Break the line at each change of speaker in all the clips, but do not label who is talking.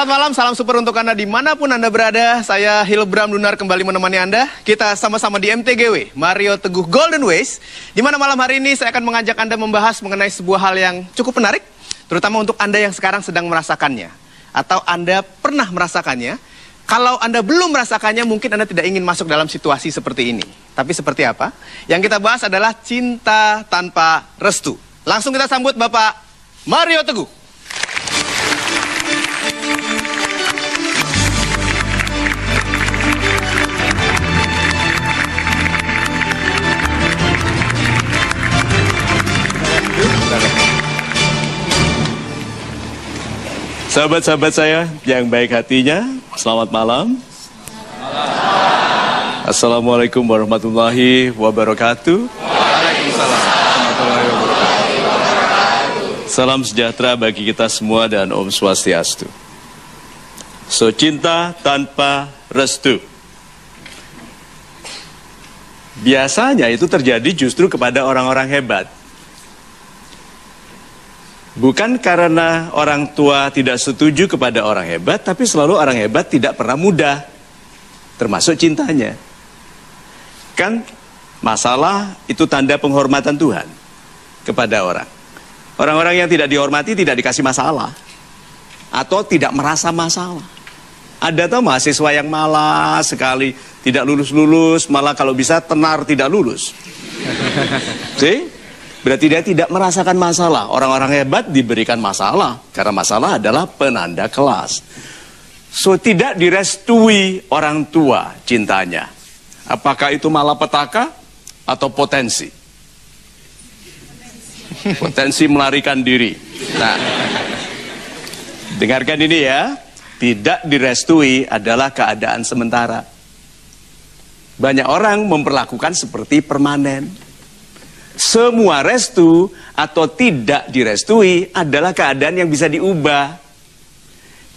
Selamat malam, salam super untuk Anda dimanapun Anda berada. Saya Hilbram Dunar kembali menemani Anda. Kita sama-sama di MTGW, Mario Teguh Golden Ways. Di mana malam hari ini saya akan mengajak Anda membahas mengenai sebuah hal yang cukup menarik. Terutama untuk Anda yang sekarang sedang merasakannya. Atau Anda pernah merasakannya. Kalau Anda belum merasakannya, mungkin Anda tidak ingin masuk dalam situasi seperti ini. Tapi seperti apa? Yang kita bahas adalah cinta tanpa restu. Langsung kita sambut Bapak Mario Teguh.
Sahabat-sahabat saya yang baik hatinya, selamat malam. Assalamualaikum warahmatullahi wabarakatuh.
Waalaikumsalam warahmatullahi wabarakatuh.
Salam sejahtera bagi kita semua dan Om Swastiastu. So, cinta tanpa restu. Biasanya itu terjadi justru kepada orang-orang hebat. Bukan karena orang tua tidak setuju kepada orang hebat, tapi selalu orang hebat tidak pernah mudah, termasuk cintanya. Kan masalah itu tanda penghormatan Tuhan kepada orang. Orang-orang yang tidak dihormati tidak dikasih masalah, atau tidak merasa masalah. Ada tuh mahasiswa yang malas sekali, tidak lulus-lulus, malah kalau bisa tenar tidak lulus. See? Berarti dia tidak merasakan masalah. Orang-orang hebat diberikan masalah. Karena masalah adalah penanda kelas. So, tidak direstui orang tua cintanya. Apakah itu malapetaka atau potensi? Potensi melarikan diri. Nah, dengarkan ini ya. Tidak direstui adalah keadaan sementara. Banyak orang memperlakukan seperti permanen. Semua restu atau tidak direstui adalah keadaan yang bisa diubah.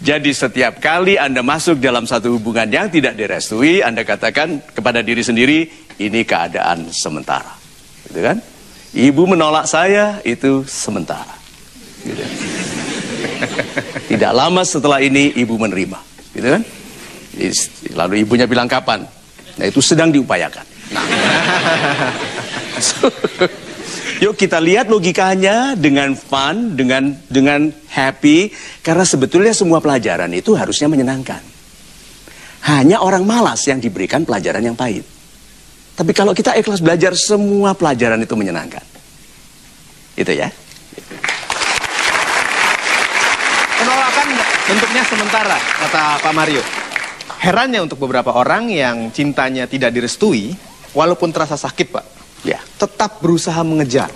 Jadi setiap kali Anda masuk dalam satu hubungan yang tidak direstui, Anda katakan kepada diri sendiri, ini keadaan sementara. Gitu kan? Ibu menolak saya, itu sementara. Gitu. Tidak lama setelah ini ibu menerima. Gitu kan? Lalu ibunya bilang kapan? Nah, itu sedang diupayakan. Nah. Yuk kita lihat logikanya dengan fun, dengan happy, karena sebetulnya semua pelajaran itu harusnya menyenangkan. Hanya orang malas yang diberikan pelajaran yang pahit. Tapi kalau kita ikhlas belajar, semua pelajaran itu menyenangkan. Itu ya.
Penolakan bentuknya sementara, kata Pak Mario. Herannya untuk beberapa orang yang cintanya tidak direstui, walaupun terasa sakit, Pak, ya, tetap berusaha mengejar,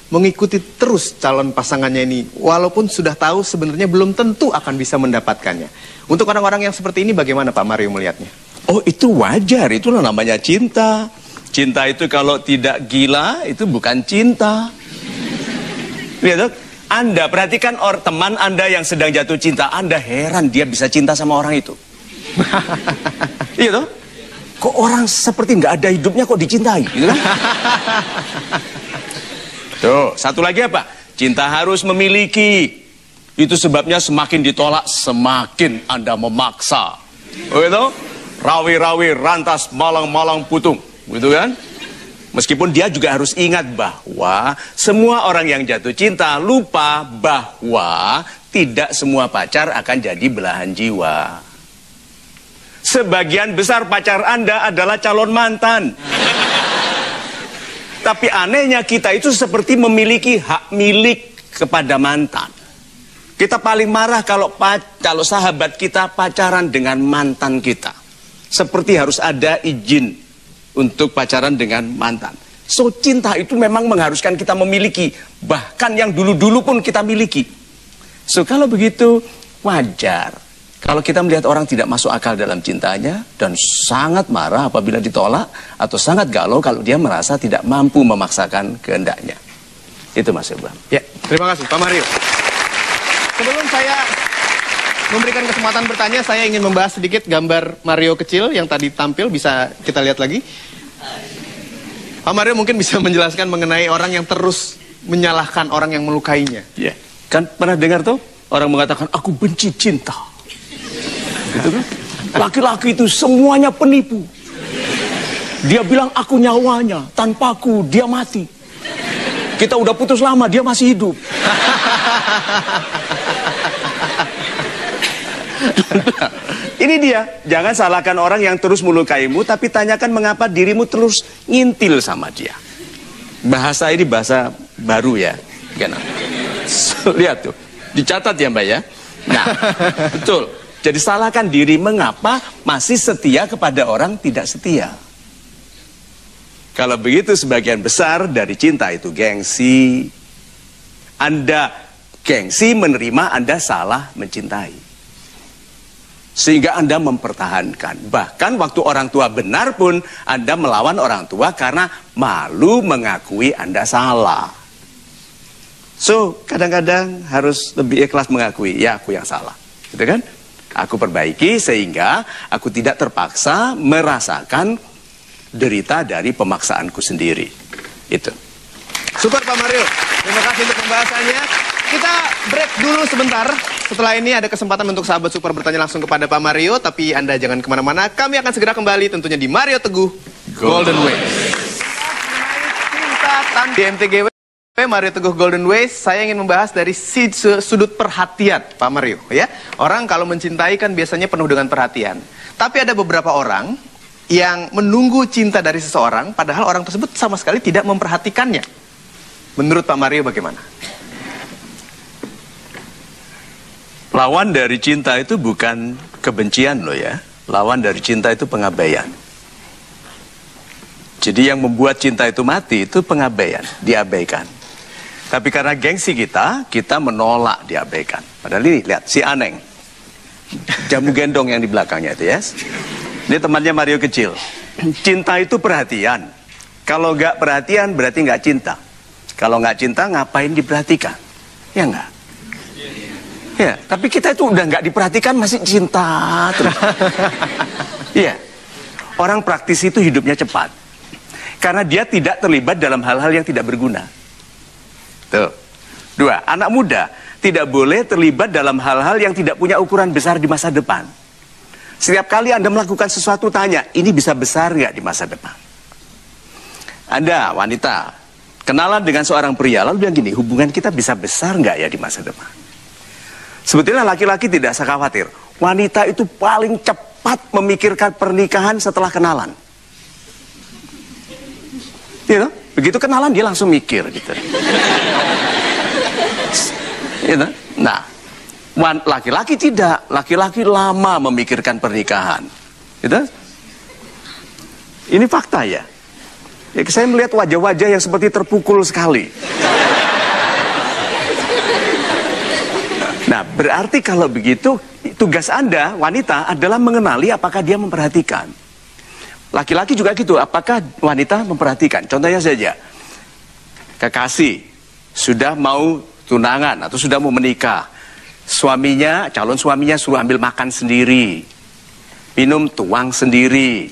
mengikuti terus calon pasangannya ini, walaupun sudah tahu sebenarnya belum tentu akan bisa mendapatkannya. Untuk orang-orang yang seperti ini bagaimana Pak Mario melihatnya?
Oh, itu wajar, itulah namanya cinta. Cinta itu kalau tidak gila, itu bukan cinta. Lihat, Anda perhatikan teman Anda yang sedang jatuh cinta, Anda heran dia bisa cinta sama orang itu. Iya toh? Kok orang seperti nggak ada hidupnya kok dicintai, gitu kan? Tuh, satu lagi apa? Cinta harus memiliki. Itu sebabnya semakin ditolak, semakin Anda memaksa. Oh gitu? Rawi-rawi, rantas, malang-malang, putung. Gitu kan? Meskipun dia juga harus ingat bahwa semua orang yang jatuh cinta lupa bahwa tidak semua pacar akan jadi belahan jiwa. Sebagian besar pacar Anda adalah calon mantan. Tapi anehnya kita itu seperti memiliki hak milik kepada mantan. Kita paling marah kalau sahabat kita pacaran dengan mantan kita. Seperti harus ada izin untuk pacaran dengan mantan. So, cinta itu memang mengharuskan kita memiliki. Bahkan yang dulu-dulu pun kita miliki. So, kalau begitu wajar kalau kita melihat orang tidak masuk akal dalam cintanya dan sangat marah apabila ditolak atau sangat galau kalau dia merasa tidak mampu memaksakan kehendaknya. Itu Mas Ibrahim.
Ya, terima kasih Pak Mario. Sebelum saya memberikan kesempatan bertanya, saya ingin membahas sedikit gambar Mario kecil yang tadi tampil, bisa kita lihat lagi. Pak Mario mungkin bisa menjelaskan mengenai orang yang terus menyalahkan orang yang melukainya.
Ya, kan pernah dengar tuh orang mengatakan aku benci cinta. Gitu kan? Laki-laki itu semuanya penipu. Dia bilang aku nyawanya, tanpaku dia mati. Kita udah putus lama, dia masih hidup. Ini dia, jangan salahkan orang yang terus melukaimu, tapi tanyakan mengapa dirimu terus ngintil sama dia. Bahasa ini bahasa baru ya. Lihat tuh, dicatat ya Mbak ya. Nah, betul. Jadi salahkan diri mengapa masih setia kepada orang tidak setia. Kalau begitu sebagian besar dari cinta itu gengsi. Anda gengsi menerima Anda salah mencintai. Sehingga Anda mempertahankan. Bahkan waktu orang tua benar pun Anda melawan orang tua karena malu mengakui Anda salah. So, kadang-kadang harus lebih ikhlas mengakui, ya aku yang salah. Gitu kan? Aku perbaiki sehingga aku tidak terpaksa merasakan derita dari pemaksaanku sendiri. Itu.
Super Pak Mario. Terima kasih untuk pembahasannya. Kita break dulu sebentar. Setelah ini ada kesempatan untuk sahabat Super bertanya langsung kepada Pak Mario. Tapi Anda jangan kemana-mana. Kami akan segera kembali tentunya di Mario Teguh Golden Way. Cinta di MTGW Mario Teguh Golden Way. Saya ingin membahas dari sudut perhatian Pak Mario. Ya, orang kalau mencintai kan biasanya penuh dengan perhatian. Tapi ada beberapa orang yang menunggu cinta dari seseorang, padahal orang tersebut sama sekali tidak memperhatikannya. Menurut Pak Mario bagaimana?
Lawan dari cinta itu bukan kebencian loh ya. Lawan dari cinta itu pengabaian. Jadi yang membuat cinta itu mati itu pengabaian, diabaikan. Tapi karena gengsi kita menolak diabaikan. Padahal ini lihat si Aneng, jamu gendong yang di belakangnya itu ya. Ini temannya Mario kecil. Cinta itu perhatian. Kalau nggak perhatian berarti nggak cinta. Kalau nggak cinta ngapain diperhatikan? Ya nggak? Ya, tapi kita itu udah nggak diperhatikan masih cinta terus. Iya. Orang praktis itu hidupnya cepat. Karena dia tidak terlibat dalam hal-hal yang tidak berguna. Tuh. 2, anak muda tidak boleh terlibat dalam hal-hal yang tidak punya ukuran besar di masa depan. Setiap kali Anda melakukan sesuatu tanya, ini bisa besar nggak di masa depan? Anda wanita, kenalan dengan seorang pria, lalu bilang gini, hubungan kita bisa besar nggak ya di masa depan? Sebetulnya laki-laki tidak usah khawatir. Wanita itu paling cepat memikirkan pernikahan setelah kenalan. Gitu? Begitu kenalan dia langsung mikir gitu. Gitu? Nah, laki-laki tidak, laki-laki lama memikirkan pernikahan. Gitu? Ini fakta ya. Saya melihat wajah-wajah yang seperti terpukul sekali. Nah, berarti kalau begitu, tugas Anda, wanita, adalah mengenali apakah dia memperhatikan. Laki-laki juga gitu, apakah wanita memperhatikan? Contohnya saja, kekasih, sudah mau tunangan atau sudah mau menikah. Suaminya, calon suaminya suruh ambil makan sendiri, minum tuang sendiri.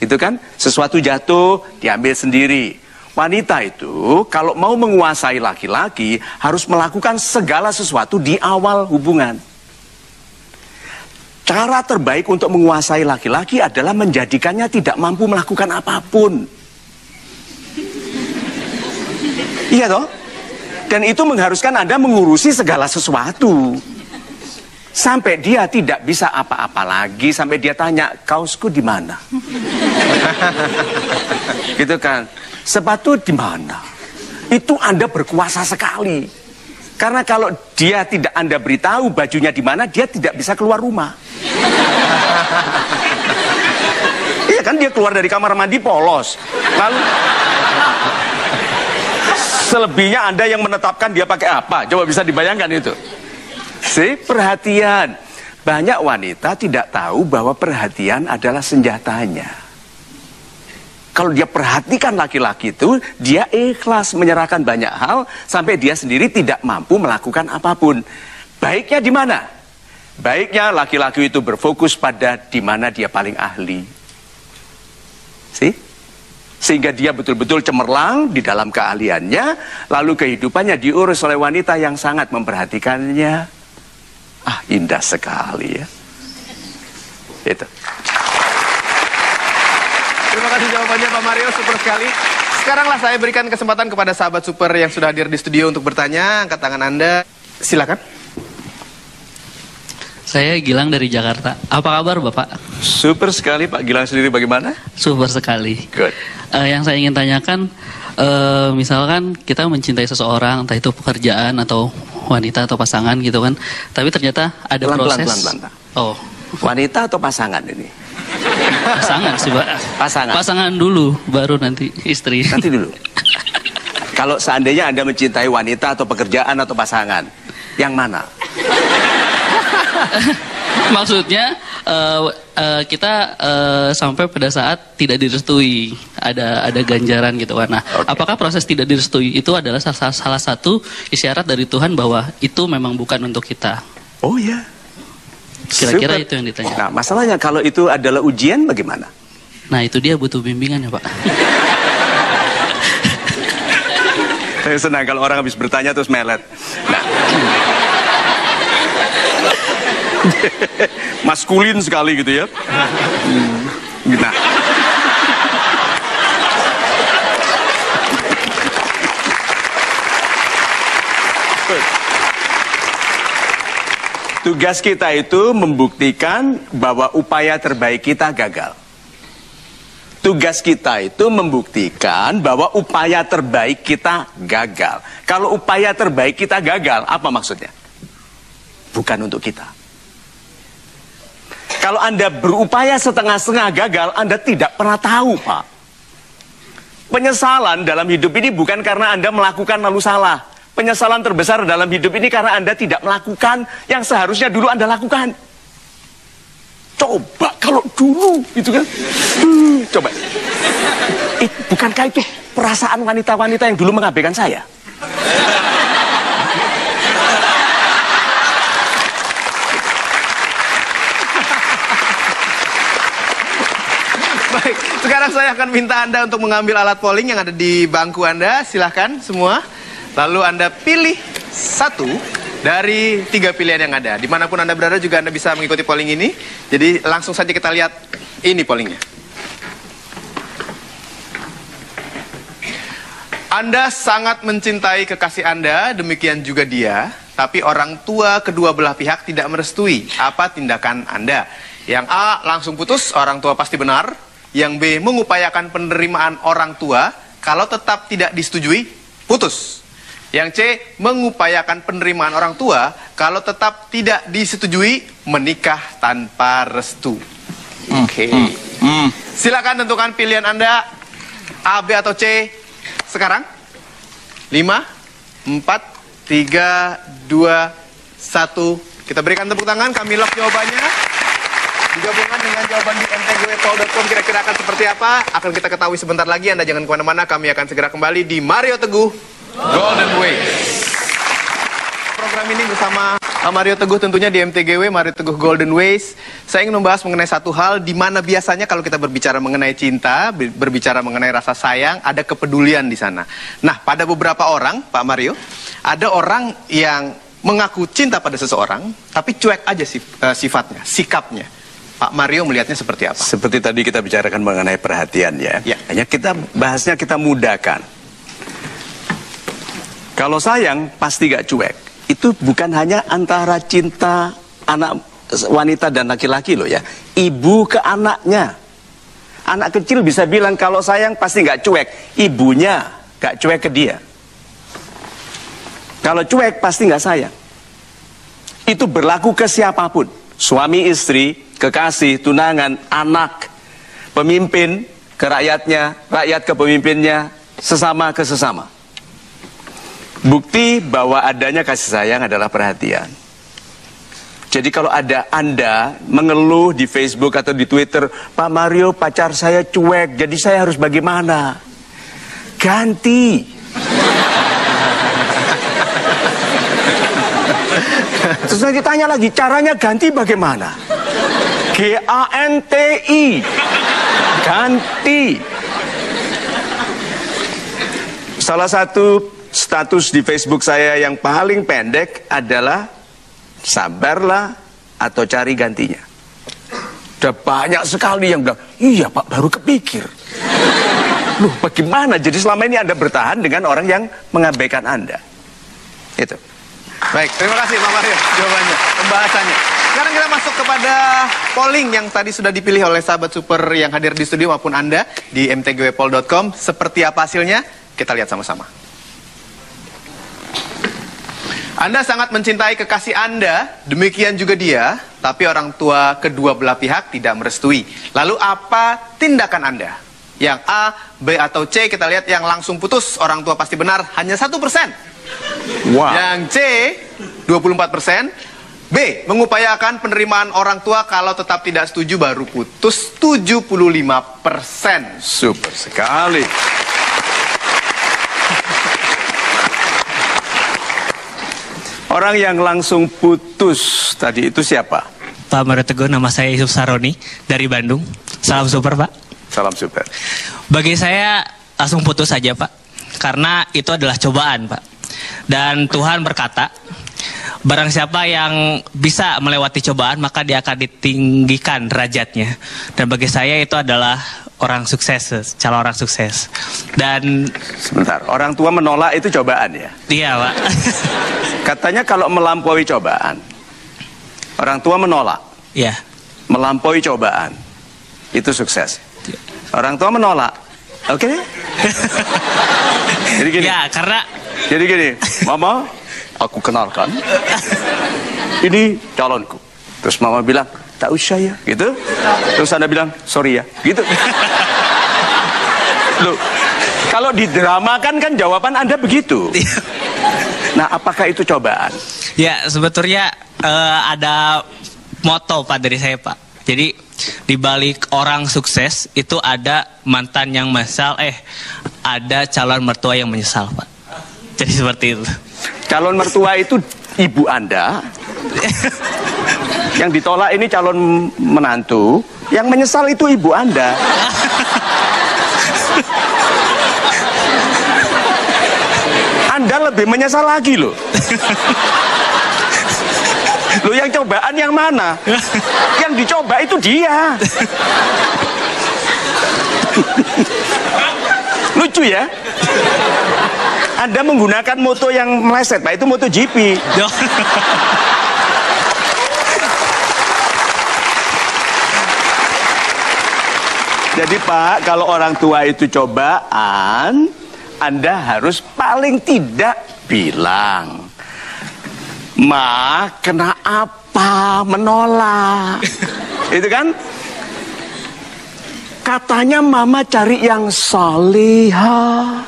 Itu kan, sesuatu jatuh, diambil sendiri. Wanita itu kalau mau menguasai laki-laki harus melakukan segala sesuatu di awal hubungan. Cara terbaik untuk menguasai laki-laki adalah menjadikannya tidak mampu melakukan apapun. Iya toh? Dan itu mengharuskan Anda mengurusi segala sesuatu. Sampai dia tidak bisa apa-apa lagi, sampai dia tanya, kaosku di mana? Gitu kan? Sepatu di mana? Itu Anda berkuasa sekali. Karena kalau dia tidak Anda beritahu bajunya di mana, dia tidak bisa keluar rumah. Iya kan, dia keluar dari kamar mandi polos. Lalu selebihnya Anda yang menetapkan dia pakai apa? Coba bisa dibayangkan itu. Perhatian. Banyak wanita tidak tahu bahwa perhatian adalah senjatanya. Kalau dia perhatikan laki-laki itu, dia ikhlas menyerahkan banyak hal sampai dia sendiri tidak mampu melakukan apapun. Baiknya di mana? Baiknya laki-laki itu berfokus pada di mana dia paling ahli. Sehingga dia betul-betul cemerlang di dalam keahliannya, lalu kehidupannya diurus oleh wanita yang sangat memperhatikannya. Ah, indah sekali ya. Itu.
Terima kasih jawabannya Pak Mario, super sekali. Sekaranglah saya berikan kesempatan kepada sahabat super yang sudah hadir di studio untuk bertanya. Angkat tangan Anda, silakan.
Saya Gilang dari Jakarta. Apa kabar Bapak?
Super sekali. Pak Gilang sendiri bagaimana?
Super sekali.
Good.
Yang saya ingin tanyakan, misalkan kita mencintai seseorang, entah itu pekerjaan atau wanita atau pasangan gitu kan, tapi ternyata ada proses.
Pelan.
Oh,
Wanita atau pasangan ini?
pasangan sih Pak.
Pasangan.
Pasangan dulu, baru nanti istri.
Nanti dulu. Kalau seandainya Anda mencintai wanita atau pekerjaan atau pasangan, yang mana?
Maksudnya kita sampai pada saat tidak direstui, ada ganjaran gitu kan. Nah, apakah proses tidak direstui itu adalah salah satu isyarat dari Tuhan bahwa itu memang bukan untuk kita?
Oh ya.
Kira-kira
Super.
itu yang ditanya.
Nah, masalahnya kalau itu adalah ujian bagaimana?
Nah, itu dia butuh bimbingan ya Pak.
Saya senang kalau orang habis bertanya terus melet. Nah. Maskulin sekali gitu ya. Nah. Tugas kita itu membuktikan bahwa upaya terbaik kita gagal. Tugas kita itu membuktikan bahwa upaya terbaik kita gagal. Kalau upaya terbaik kita gagal, apa maksudnya? Bukan untuk kita. Kalau Anda berupaya setengah-setengah gagal, Anda tidak pernah tahu, Pak. Penyesalan dalam hidup ini bukan karena Anda melakukan lalu salah. Penyesalan terbesar dalam hidup ini karena Anda tidak melakukan yang seharusnya dulu Anda lakukan. Coba kalau dulu, gitu kan? Coba. Bukankah itu perasaan wanita-wanita yang dulu mengabaikan saya?
Baik, sekarang saya akan minta Anda untuk mengambil alat polling yang ada di bangku Anda. Silahkan semua. Lalu Anda pilih satu dari 3 pilihan yang ada. Dimanapun Anda berada juga Anda bisa mengikuti polling ini. Jadi langsung saja kita lihat ini pollingnya. Anda sangat mencintai kekasih Anda, demikian juga dia. Tapi orang tua kedua belah pihak tidak merestui. Apa tindakan Anda? Yang A, langsung putus, orang tua pasti benar. Yang B, mengupayakan penerimaan orang tua. Kalau tetap tidak disetujui, putus. Yang C, mengupayakan penerimaan orang tua. Kalau tetap tidak disetujui, menikah tanpa restu. Oke. Silakan tentukan pilihan Anda, A, B atau C sekarang. 5, 4, 3, 2, 1. Kita berikan tepuk tangan, kami lock jawabannya. Digabungkan dengan jawaban di mtgwpol.com, kira-kira akan seperti apa? Akan kita ketahui sebentar lagi. Anda jangan kemana-mana, kami akan segera kembali di Mario Teguh Golden Ways. Program ini bersama Mario Teguh tentunya di MTGW, Mario Teguh Golden Ways. Saya ingin membahas mengenai satu hal di mana biasanya kalau kita berbicara mengenai cinta, berbicara mengenai rasa sayang, ada kepedulian di sana. Nah, pada beberapa orang, Pak Mario, ada orang yang mengaku cinta pada seseorang, tapi cuek aja sifatnya, sikapnya. Pak Mario melihatnya seperti apa?
Seperti tadi kita bicarakan mengenai perhatian ya. Hanya kita bahasnya kita mudahkan. Kalau sayang pasti gak cuek. Itu bukan hanya antara cinta anak wanita dan laki-laki loh ya. Ibu ke anaknya. Anak kecil bisa bilang kalau sayang pasti gak cuek. Ibunya gak cuek ke dia. Kalau cuek pasti gak sayang. Itu berlaku ke siapapun. Suami istri, kekasih, tunangan, anak, pemimpin ke rakyatnya, rakyat ke pemimpinnya, sesama ke sesama. Bukti bahwa adanya kasih sayang adalah perhatian. Jadi kalau ada Anda mengeluh di Facebook atau di Twitter, Pak Mario pacar saya cuek, jadi saya harus bagaimana? Ganti. Terus nanti tanya lagi, caranya ganti bagaimana? GANTI. Ganti. Salah satu status di Facebook saya yang paling pendek adalah sabarlah atau cari gantinya. Ada banyak sekali yang bilang, iya Pak, baru kepikir. Loh, bagaimana? Jadi selama ini Anda bertahan dengan orang yang mengabaikan Anda. Itu.
Baik, terima kasih Pak Mario jawabannya, pembahasannya. Sekarang kita masuk kepada polling yang tadi sudah dipilih oleh sahabat super yang hadir di studio maupun Anda di mtgwpoll.com. Seperti apa hasilnya? Kita lihat sama-sama. Anda sangat mencintai kekasih Anda, demikian juga dia, tapi orang tua kedua belah pihak tidak merestui. Lalu apa tindakan Anda? Yang A, B, atau C, kita lihat yang langsung putus, orang tua pasti benar, hanya 1%.
Wow.
Yang C, 24%. B, mengupayakan penerimaan orang tua, kalau tetap tidak setuju baru putus, 75%.
Super sekali. Orang yang langsung putus tadi itu siapa?
Pak Mario Teguh, nama saya Yusuf Saroni dari Bandung. Salam super Pak.
Salam super.
Bagi saya langsung putus saja Pak, karena itu adalah cobaan Pak. Dan Tuhan berkata, barang siapa yang bisa melewati cobaan maka dia akan ditinggikan derajatnya. Dan bagi saya itu adalah orang sukses, calon orang sukses. Dan
sebentar, orang tua menolak itu cobaan ya?
Iya Pak.
Katanya kalau melampaui cobaan, orang tua menolak.
Iya.
Melampaui cobaan itu sukses. Orang tua menolak. Oke? Jadi gini.
Ya, karena
Jadi gini, Mama, aku kenalkan. Ini calonku. Terus Mama bilang, tak usah ya, gitu. Terus Anda bilang, sorry ya, gitu. Loh, kalau didramakan kan jawaban Anda begitu. Nah, apakah itu cobaan?
ya sebetulnya ada moto Pak dari saya Pak. Jadi di balik orang sukses itu ada mantan yang menyesal, ada calon mertua yang menyesal Pak. Jadi seperti itu.
Calon mertua itu ibu Anda. Yang ditolak ini calon menantu. Yang menyesal itu ibu Anda. Anda lebih menyesal lagi loh. Loh, yang cobaan yang mana? Yang dicoba itu dia. Lucu ya? Anda menggunakan moto yang meleset, Pak. Itu MotoGP. Jadi Pak, kalau orang tua itu cobaan, Anda harus paling tidak bilang, Ma, kena apa? Menolak. Itu kan? Katanya Mama cari yang salihah.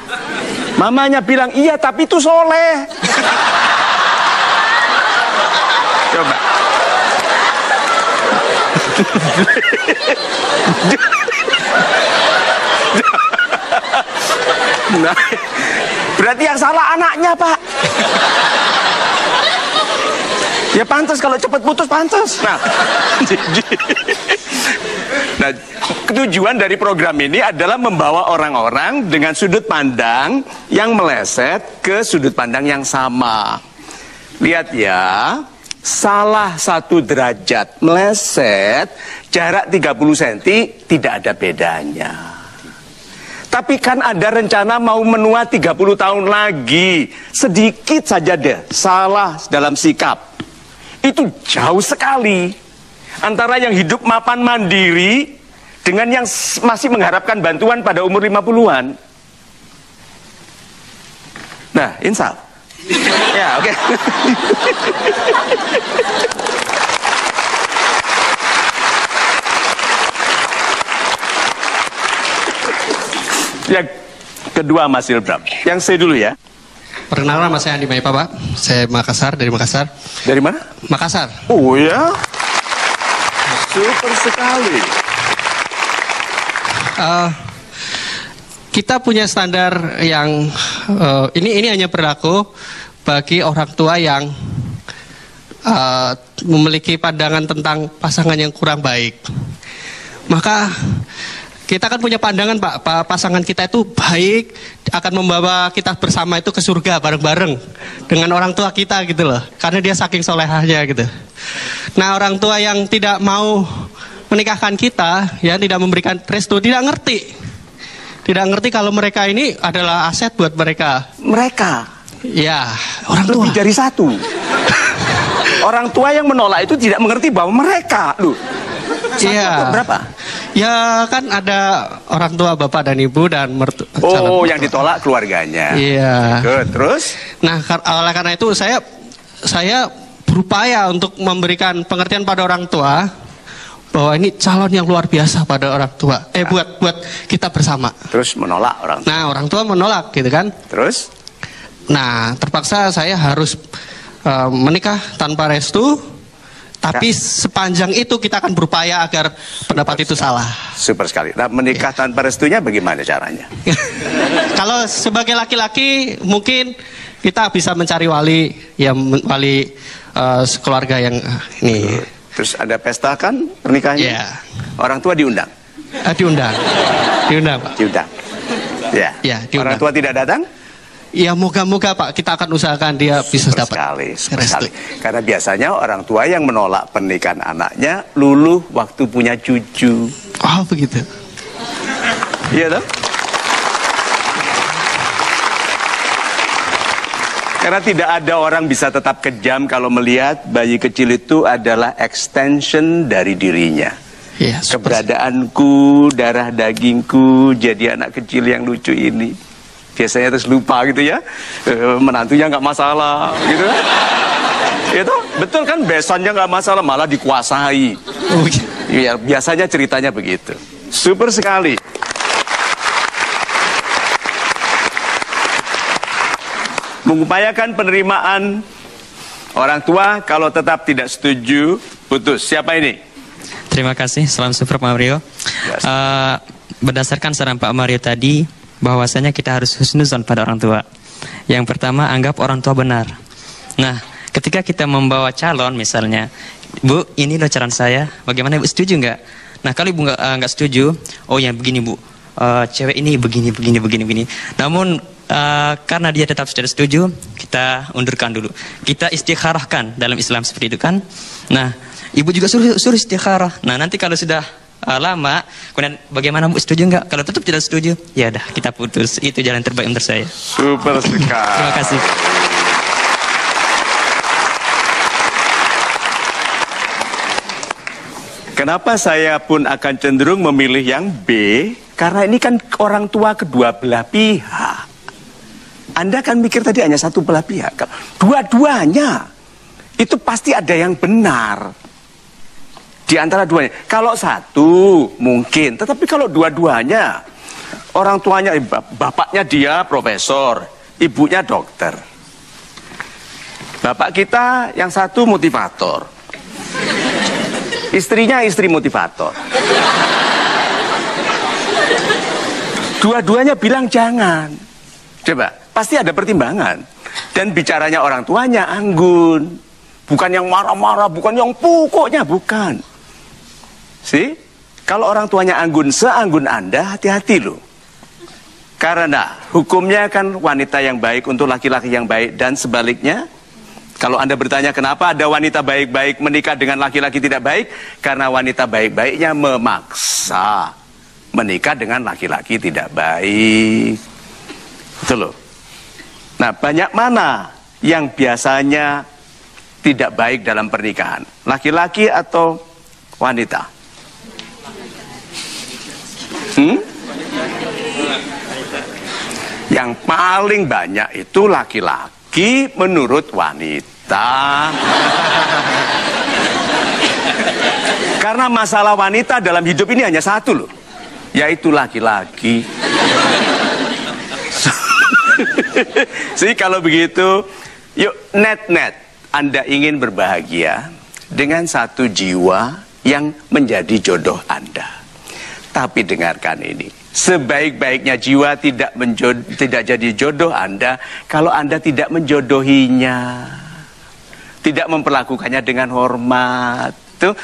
Mamanya bilang, iya tapi itu soleh. Coba. Nah, berarti yang salah anaknya, Pak. Ya pantas kalau cepat putus, pantas. Nah, tujuan dari program ini adalah membawa orang-orang dengan sudut pandang yang meleset ke sudut pandang yang sama. Lihat ya, salah satu derajat meleset, jarak 30 cm tidak ada bedanya. Tapi kan ada rencana mau menua 30 tahun lagi. Sedikit saja deh salah dalam sikap. Itu jauh sekali antara yang hidup mapan mandiri dengan yang masih mengharapkan bantuan pada umur 50-an. Nah, insal. Ya, oke. Yang kedua Mas Ilbram. Yang C dulu ya.
Perkenalkan, nama saya Andi Maipa, Pak. Saya Makassar, dari Makassar.
Dari mana?
Makassar.
Oh ya, super sekali.
Kita punya standar yang ini hanya berlaku bagi orang tua yang memiliki pandangan tentang pasangan yang kurang baik. Maka kita kan punya pandangan, Pak, pasangan kita itu baik, akan membawa kita bersama itu ke surga bareng-bareng dengan orang tua kita gitu loh, karena dia saking solehahnya gitu. Nah, orang tua yang tidak mau menikahkan kita, ya tidak memberikan restu, tidak ngerti kalau mereka ini adalah aset buat mereka.
Mereka,
Ya, orang tua.
lebih dari satu. Orang tua yang menolak itu tidak mengerti bahwa mereka, loh. Satu
Iya.
atau berapa?
Ya kan ada orang tua bapak dan ibu dan
Oh, yang ditolak keluarganya.
Iya.
Good. Terus?
Nah, oleh karena itu saya berupaya untuk memberikan pengertian pada orang tua bahwa ini calon yang luar biasa pada orang tua. Buat kita bersama.
Terus menolak orang tua.
Nah, orang tua menolak gitu kan.
Terus?
Nah, terpaksa saya harus menikah tanpa restu. Tapi sepanjang itu kita akan berupaya agar pendapat itu salah.
Super sekali. Nah, menikah tanpa restunya bagaimana caranya?
Kalau sebagai laki-laki mungkin kita bisa mencari wali, ya wali keluarga yang ini.
Terus ada pesta kan pernikahannya?
Iya.
Orang tua diundang?
Diundang, Pak.
Diundang. Ya.
Ya, diundang.
Orang tua tidak datang?
Ya moga-moga Pak, kita akan usahakan dia bisa
Super
dapat
super
restu.
sekali. Karena biasanya orang tua yang menolak pernikahan anaknya luluh waktu punya cucu.
Oh begitu.
Iya toh? Karena tidak ada orang bisa tetap kejam kalau melihat bayi kecil itu adalah extension dari dirinya.
Ya,
Keberadaanku, darah dagingku, jadi anak kecil yang lucu ini. Biasanya terus lupa gitu ya, menantunya nggak masalah gitu. Itu betul kan, besannya nggak masalah, malah dikuasai. Ya, biasanya ceritanya begitu. Super sekali. Mengupayakan penerimaan orang tua, kalau tetap tidak setuju, putus. Siapa ini?
Terima kasih, salam super Pak Mario. Berdasarkan saran Pak Mario tadi, bahwasanya kita harus husnuzon pada orang tua. Yang pertama, anggap orang tua benar. Nah, ketika kita membawa calon misalnya, Bu, ini loh calon saya, bagaimana Ibu, setuju nggak? Nah, kalau Ibu nggak setuju, oh ya begini Bu, cewek ini begini. Namun karena dia tetap tidak setuju, kita undurkan dulu. Kita istikharahkan dalam Islam seperti itu kan. Nah, Ibu juga suruh istikharah. Nah, nanti kalau sudah lama, kemudian bagaimana Bu, setuju nggak? Kalau tetap tidak setuju, ya dah kita putus. Itu jalan terbaik untuk saya.
Super sekali.
Terima kasih.
Kenapa saya pun akan cenderung memilih yang B? Karena ini kan orang tua kedua belah pihak. Anda kan mikir tadi hanya satu belah pihak. Dua-duanya itu pasti ada yang benar di antara duanya. Kalau satu mungkin, tetapi kalau dua-duanya, orang tuanya, bapaknya dia profesor, ibunya dokter. Bapak kita yang satu motivator, istrinya istri motivator. Dua-duanya bilang jangan. Coba, pasti ada pertimbangan. Dan bicaranya orang tuanya anggun, bukan yang marah-marah, bukan yang pokoknya, bukan. Kalau orang tuanya anggun seanggun Anda, hati-hati loh. Karena hukumnya kan wanita yang baik untuk laki-laki yang baik dan sebaliknya. Kalau Anda bertanya kenapa ada wanita baik-baik menikah dengan laki-laki tidak baik, karena wanita baik-baiknya memaksa menikah dengan laki-laki tidak baik. Betul loh. Nah, banyak mana yang biasanya tidak baik dalam pernikahan? Laki-laki atau wanita? Yang paling banyak itu laki-laki menurut wanita. Karena masalah wanita dalam hidup ini hanya satu loh, yaitu laki-laki. Jadi kalau begitu, yuk net-net Anda ingin berbahagia dengan satu jiwa yang menjadi jodoh Anda. Tapi dengarkan ini, sebaik-baiknya jiwa tidak jadi jodoh Anda kalau Anda tidak menjodohinya, tidak memperlakukannya dengan hormat,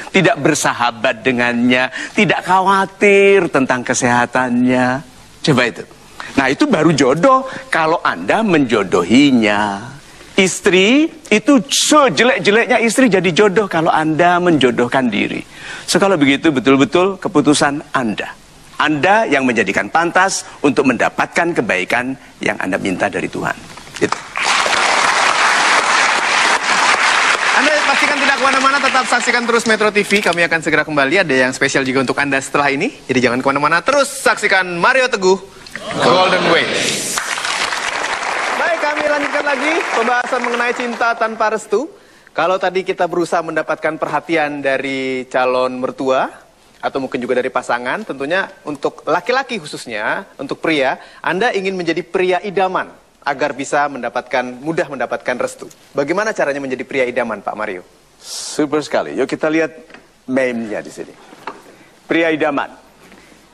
tidak bersahabat dengannya, tidak khawatir tentang kesehatannya. Coba itu. Nah, itu baru jodoh kalau Anda menjodohinya. Istri itu sejelek-jeleknya istri jadi jodoh kalau Anda menjodohkan diri. So kalau begitu betul-betul keputusan Anda. Anda yang menjadikan pantas untuk mendapatkan kebaikan yang Anda minta dari Tuhan. Gitu.
Anda pastikan tidak kemana-mana, tetap saksikan terus Metro TV. Kami akan segera kembali, ada yang spesial juga untuk Anda setelah ini. Jadi jangan kemana-mana, terus saksikan Mario Teguh Golden Way. Baik, kami lanjutkan lagi pembahasan mengenai cinta tanpa restu. Kalau tadi kita berusaha mendapatkan perhatian dari calon mertua, atau mungkin juga dari pasangan, tentunya untuk laki-laki khususnya, untuk pria, Anda ingin menjadi pria idaman agar bisa mudah mendapatkan restu. Bagaimana caranya menjadi pria idaman, Pak Mario?
Super sekali. Yuk kita lihat meme-nya di sini. Pria idaman.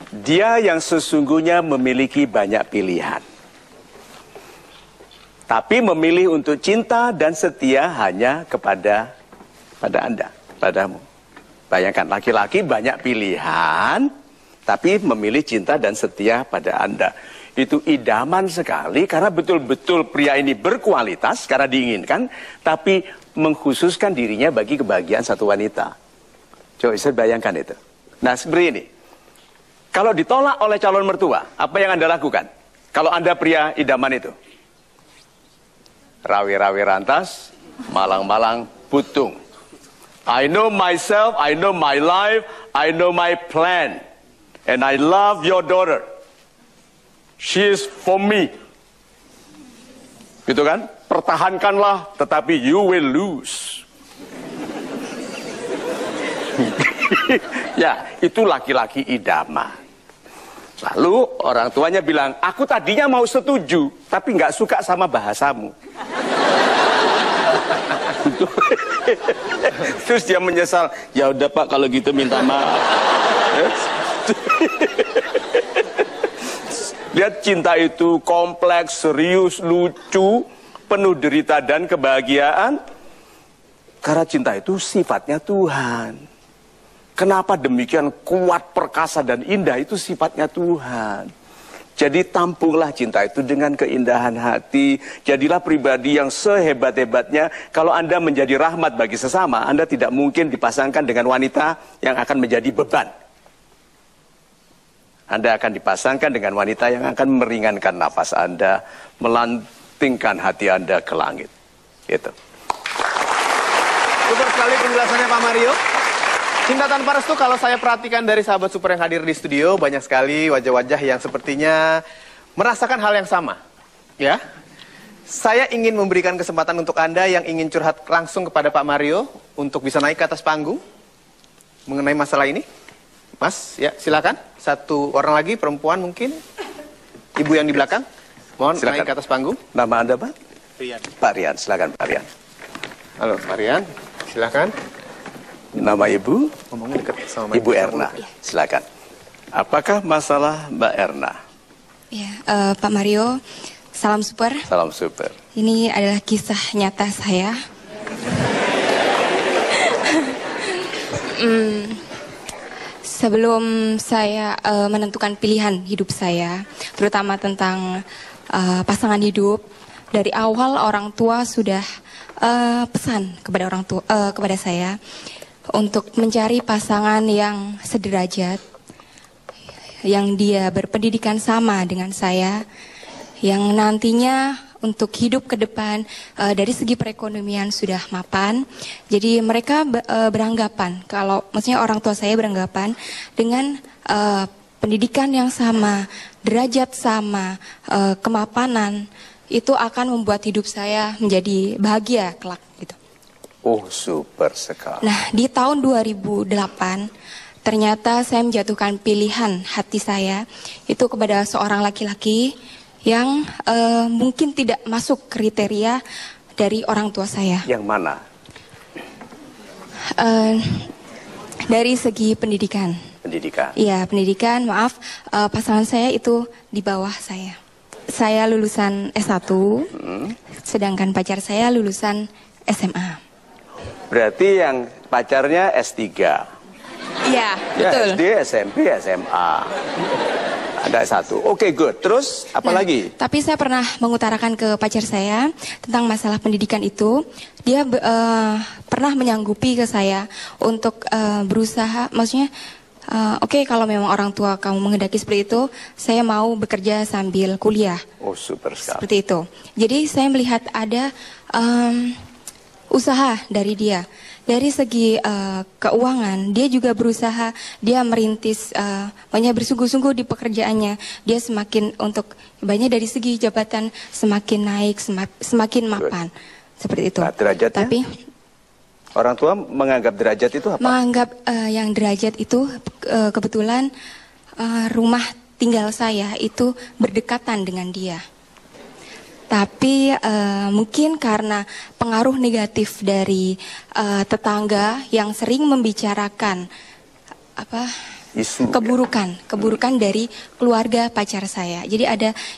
Dia yang sesungguhnya memiliki banyak pilihan. Tapi memilih untuk cinta dan setia hanya pada Anda, padamu. Bayangkan, laki-laki banyak pilihan, tapi memilih cinta dan setia pada Anda. Itu idaman sekali, karena betul-betul pria ini berkualitas, karena diinginkan, tapi mengkhususkan dirinya bagi kebahagiaan satu wanita. Coba saya bayangkan itu. Nah, seperti ini. Kalau ditolak oleh calon mertua, apa yang Anda lakukan? Kalau Anda pria idaman itu? Rawi-rawi rantas, malang-malang putung. I know myself, I know my life, I know my plan. And I love your daughter. She is for me. Gitu kan? Pertahankanlah, tetapi you will lose. Ya, itu laki-laki idaman. Lalu orang tuanya bilang, aku tadinya mau setuju, tapi nggak suka sama bahasamu. Terus dia menyesal, ya udah Pak kalau gitu minta maaf. Lihat, cinta itu kompleks, serius, lucu, penuh derita dan kebahagiaan. Karena cinta itu sifatnya Tuhan. Kenapa demikian kuat, perkasa dan indah? Itu sifatnya Tuhan. Jadi tampunglah cinta itu dengan keindahan hati. Jadilah pribadi yang sehebat-hebatnya. Kalau Anda menjadi rahmat bagi sesama, Anda tidak mungkin dipasangkan dengan wanita yang akan menjadi beban. Anda akan dipasangkan dengan wanita yang akan meringankan nafas Anda, melantingkan hati Anda ke langit. Gitu.
Super sekali penjelasannya Pak Mario. Cinta tanpa restu, kalau saya perhatikan dari sahabat super yang hadir di studio, banyak sekali wajah-wajah yang sepertinya merasakan hal yang sama. Ya, saya ingin memberikan kesempatan untuk Anda yang ingin curhat langsung kepada Pak Mario untuk bisa naik ke atas panggung mengenai masalah ini. Mas, ya silakan. Satu orang lagi, perempuan mungkin. Ibu yang di belakang. Mohon silakan naik ke atas panggung.
Nama Anda, Pak?
Rian.
Pak Rian, silakan Pak Rian.
Halo, Pak Rian. Silakan.
Nama Ibu?
Ngomongnya dekat sama
Ibu Erna. Silakan. Apakah masalah Mbak Erna?
Ya, Pak Mario, salam super.
Salam super.
Ini adalah kisah nyata saya. Sebelum saya menentukan pilihan hidup saya, terutama tentang pasangan hidup, dari awal orang tua sudah pesan kepada kepada saya untuk mencari pasangan yang sederajat, yang dia berpendidikan sama dengan saya, yang nantinya untuk hidup ke depan dari segi perekonomian sudah mapan. Jadi mereka beranggapan, kalau maksudnya orang tua saya beranggapan dengan pendidikan yang sama, derajat sama, kemapanan, itu akan membuat hidup saya menjadi bahagia kelak gitu.
Oh, super sekali.
Nah, di tahun 2008 ternyata saya menjatuhkan pilihan hati saya itu kepada seorang laki-laki yang mungkin tidak masuk kriteria dari orang tua saya.
Yang mana?
Dari segi pendidikan.
Pendidikan.
Iya, pendidikan, maaf, pasangan saya itu di bawah saya. Saya lulusan S1, sedangkan pacar saya lulusan SMA.
Berarti yang pacarnya S3.
Iya,
Ya,
betul.
SD, SMP, SMA. Ada satu. Oke, good. Terus apa lagi?
Tapi saya pernah mengutarakan ke pacar saya tentang masalah pendidikan itu. Dia pernah menyanggupi ke saya untuk berusaha, maksudnya oke, kalau memang orang tua kamu menghendaki seperti itu, saya mau bekerja sambil kuliah.
Oh, super sekali.
Seperti itu. Jadi saya melihat ada usaha dari dia. Dari segi keuangan, dia juga berusaha, dia merintis, banyak bersungguh-sungguh di pekerjaannya. Dia semakin untuk, banyak dari segi jabatan semakin naik, semakin mapan. Seperti itu.
Nah, derajatnya?
Tapi
Orang tua menganggap derajat itu apa?
menganggap yang derajat itu kebetulan rumah tinggal saya itu berdekatan dengan dia. Tapi mungkin karena pengaruh negatif dari tetangga yang sering membicarakan
Isu,
keburukan dari keluarga pacar saya. Jadi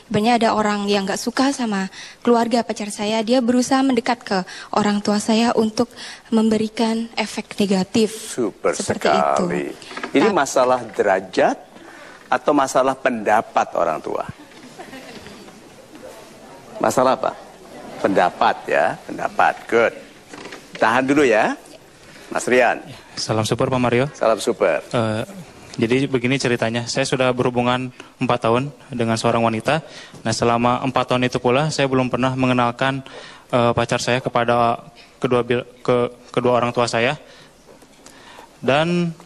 banyak ada orang yang nggak suka sama keluarga pacar saya. Dia berusaha mendekat ke orang tua saya untuk memberikan efek negatif.
Super
seperti
sekali.
itu.
Ini masalah derajat atau masalah pendapat orang tua? Masalah apa? Pendapat ya, pendapat. Good. Tahan dulu ya, Mas Rian.
Salam super Pak Mario.
Salam super.
Jadi begini ceritanya, saya sudah berhubungan 4 tahun dengan seorang wanita. Nah selama 4 tahun itu pula saya belum pernah mengenalkan pacar saya kepada kedua orang tua saya. Dan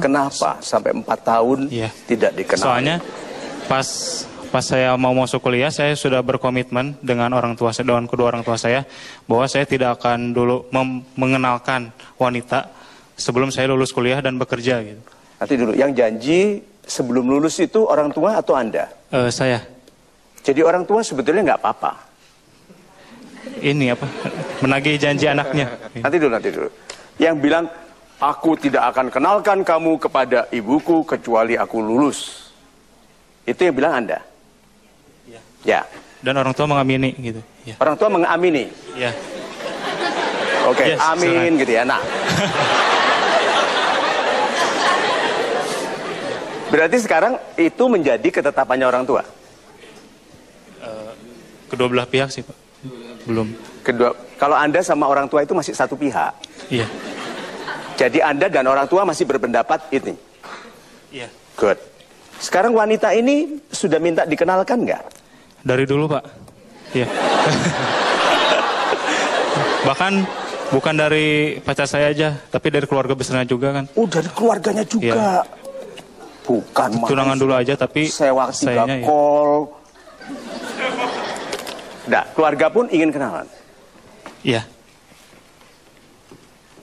Kenapa sampai 4 tahun tidak dikenal?
Soalnya pas saya mau masuk kuliah, saya sudah berkomitmen dengan kedua orang tua saya bahwa saya tidak akan dulu mengenalkan wanita sebelum saya lulus kuliah dan bekerja gitu.
Nanti dulu, yang janji sebelum lulus itu orang tua atau Anda?
Saya.
Jadi orang tua sebetulnya nggak apa-apa.
Ini menagih janji anaknya.
Nanti dulu. Yang bilang, aku tidak akan kenalkan kamu kepada ibuku kecuali aku lulus. Itu yang bilang Anda? Ya.
Dan orang tua mengamini gitu. Ya.
Orang tua mengamini?
Ya.
Oke,
Yes,
amin gitu ya. Nah. Berarti sekarang itu menjadi ketetapannya orang tua?
Kedua belah pihak sih Pak. Belum.
Kalau Anda sama orang tua itu masih satu pihak?
Iya.
Jadi Anda dan orang tua masih berpendapat ini?
Iya.
Good. Sekarang wanita ini sudah minta dikenalkan nggak?
Dari dulu Pak. Iya. Bahkan bukan dari pacar saya aja, tapi dari keluarga besarnya juga kan.
Oh, dari keluarganya juga? Iya. Bukan.
Tunangan dulu aja, tapi
sewa 3 call. Nah, keluarga pun ingin kenalan?
Iya.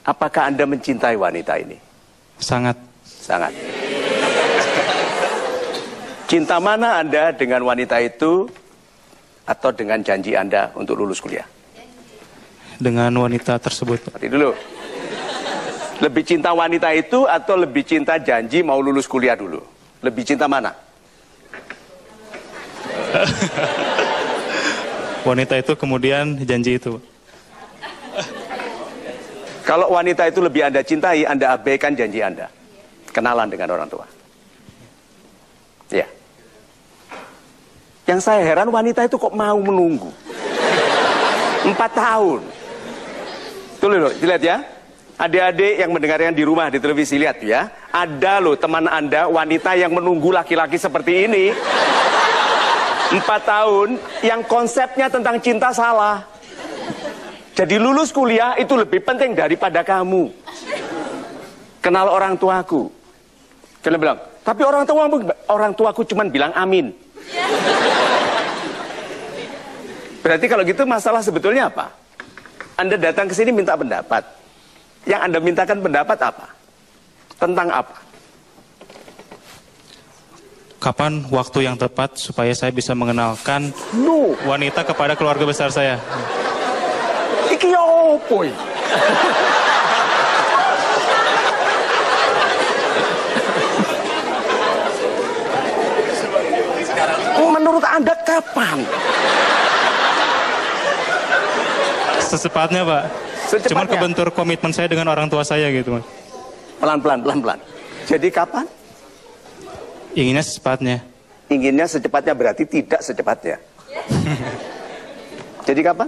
Apakah Anda mencintai wanita ini?
Sangat.
Sangat. Cinta mana Anda dengan wanita itu atau dengan janji Anda untuk lulus kuliah?
Dengan wanita tersebut.
Nanti dulu. Lebih cinta wanita itu atau lebih cinta janji mau lulus kuliah dulu? Lebih cinta mana?
Wanita itu kemudian janji itu.
Kalau wanita itu lebih Anda cintai, Anda abaikan janji Anda. Kenalan dengan orang tua. Ya. Yang saya heran wanita itu kok mau menunggu 4 tahun. Tuh loh, dilihat ya. Adik-adik yang mendengarkan di rumah, di televisi, lihat ya. Ada loh teman Anda wanita yang menunggu laki-laki seperti ini 4 tahun, yang konsepnya tentang cinta salah. Jadi lulus kuliah itu lebih penting daripada kamu. Kenal orang tuaku. Kalian bilang, tapi orang tuaku cuma bilang amin. Berarti kalau gitu masalah sebetulnya apa? Anda datang ke sini minta pendapat. Yang Anda mintakan pendapat apa? Tentang apa?
Kapan waktu yang tepat supaya saya bisa mengenalkan wanita kepada keluarga besar saya?
Iki opo? Menurut Anda kapan?
Secepatnya Pak. Cuman kebentur komitmen saya dengan orang tua saya gitu Mas.
Pelan-pelan. Jadi kapan?
Inginnya secepatnya.
Inginnya secepatnya berarti tidak secepatnya. Jadi kapan?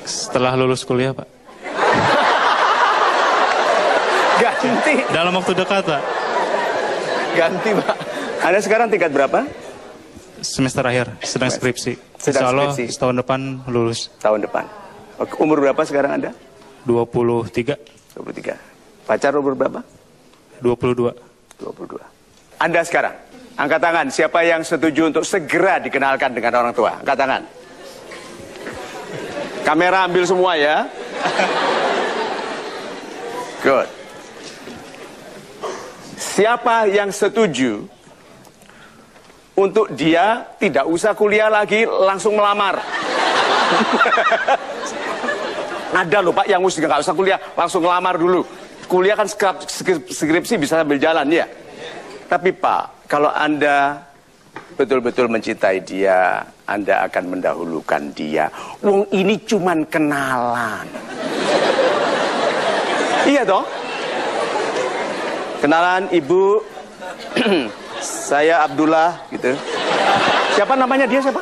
Setelah lulus kuliah, Pak.
Ganti.
Dalam waktu dekat, Pak.
Ganti, Pak. Anda sekarang tingkat berapa?
Semester akhir, sedang skripsi.
Sedang
Insya Allah
skripsi.
tahun depan lulus.
Tahun depan. Oke, umur berapa sekarang Anda?
23.
23. Pacar umur berapa?
22.
22. Anda sekarang, angkat tangan. Siapa yang setuju untuk segera dikenalkan dengan orang tua? Angkat tangan. Kamera ambil semua ya. Good. Siapa yang setuju untuk dia tidak usah kuliah lagi, langsung melamar? Ada loh Pak yang mesti nggak usah kuliah, langsung ngelamar dulu. Kuliah kan skripsi bisa sambil jalan ya. Tapi Pak, kalau Anda betul-betul mencintai dia, Anda akan mendahulukan dia. Wong ini cuman kenalan. Iya toh? Kenalan Ibu, saya Abdullah gitu. Siapa namanya dia siapa?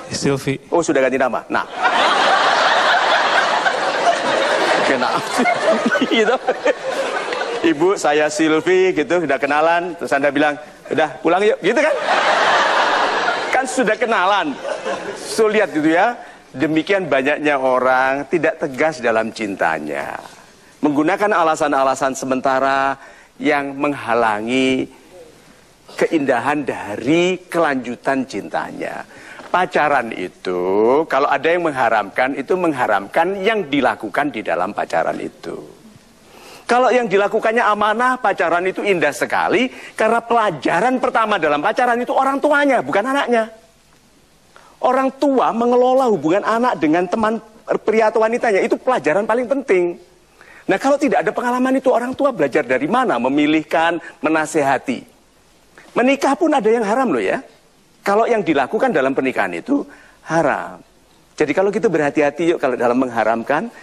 Silvi.
Oh sudah ganti nama. Nah. Kena. Gitu. Ibu saya Silvi gitu, sudah kenalan, terus Anda bilang, udah pulang yuk, gitu kan? Kan sudah kenalan. So lihat gitu ya, demikian banyaknya orang tidak tegas dalam cintanya. Menggunakan alasan-alasan sementara yang menghalangi keindahan dari kelanjutan cintanya. Pacaran itu, kalau ada yang mengharamkan, itu mengharamkan yang dilakukan di dalam pacaran itu. Kalau yang dilakukannya amanah, pacaran itu indah sekali, karena pelajaran pertama dalam pacaran itu orang tuanya, bukan anaknya. Orang tua mengelola hubungan anak dengan teman pria atau wanitanya, itu pelajaran paling penting. Nah kalau tidak ada pengalaman itu, orang tua belajar dari mana? Memilihkan, menasehati. Menikah pun ada yang haram loh ya. Kalau yang dilakukan dalam pernikahan itu haram. Jadi kalau kita berhati-hati yuk kalau dalam mengharamkan.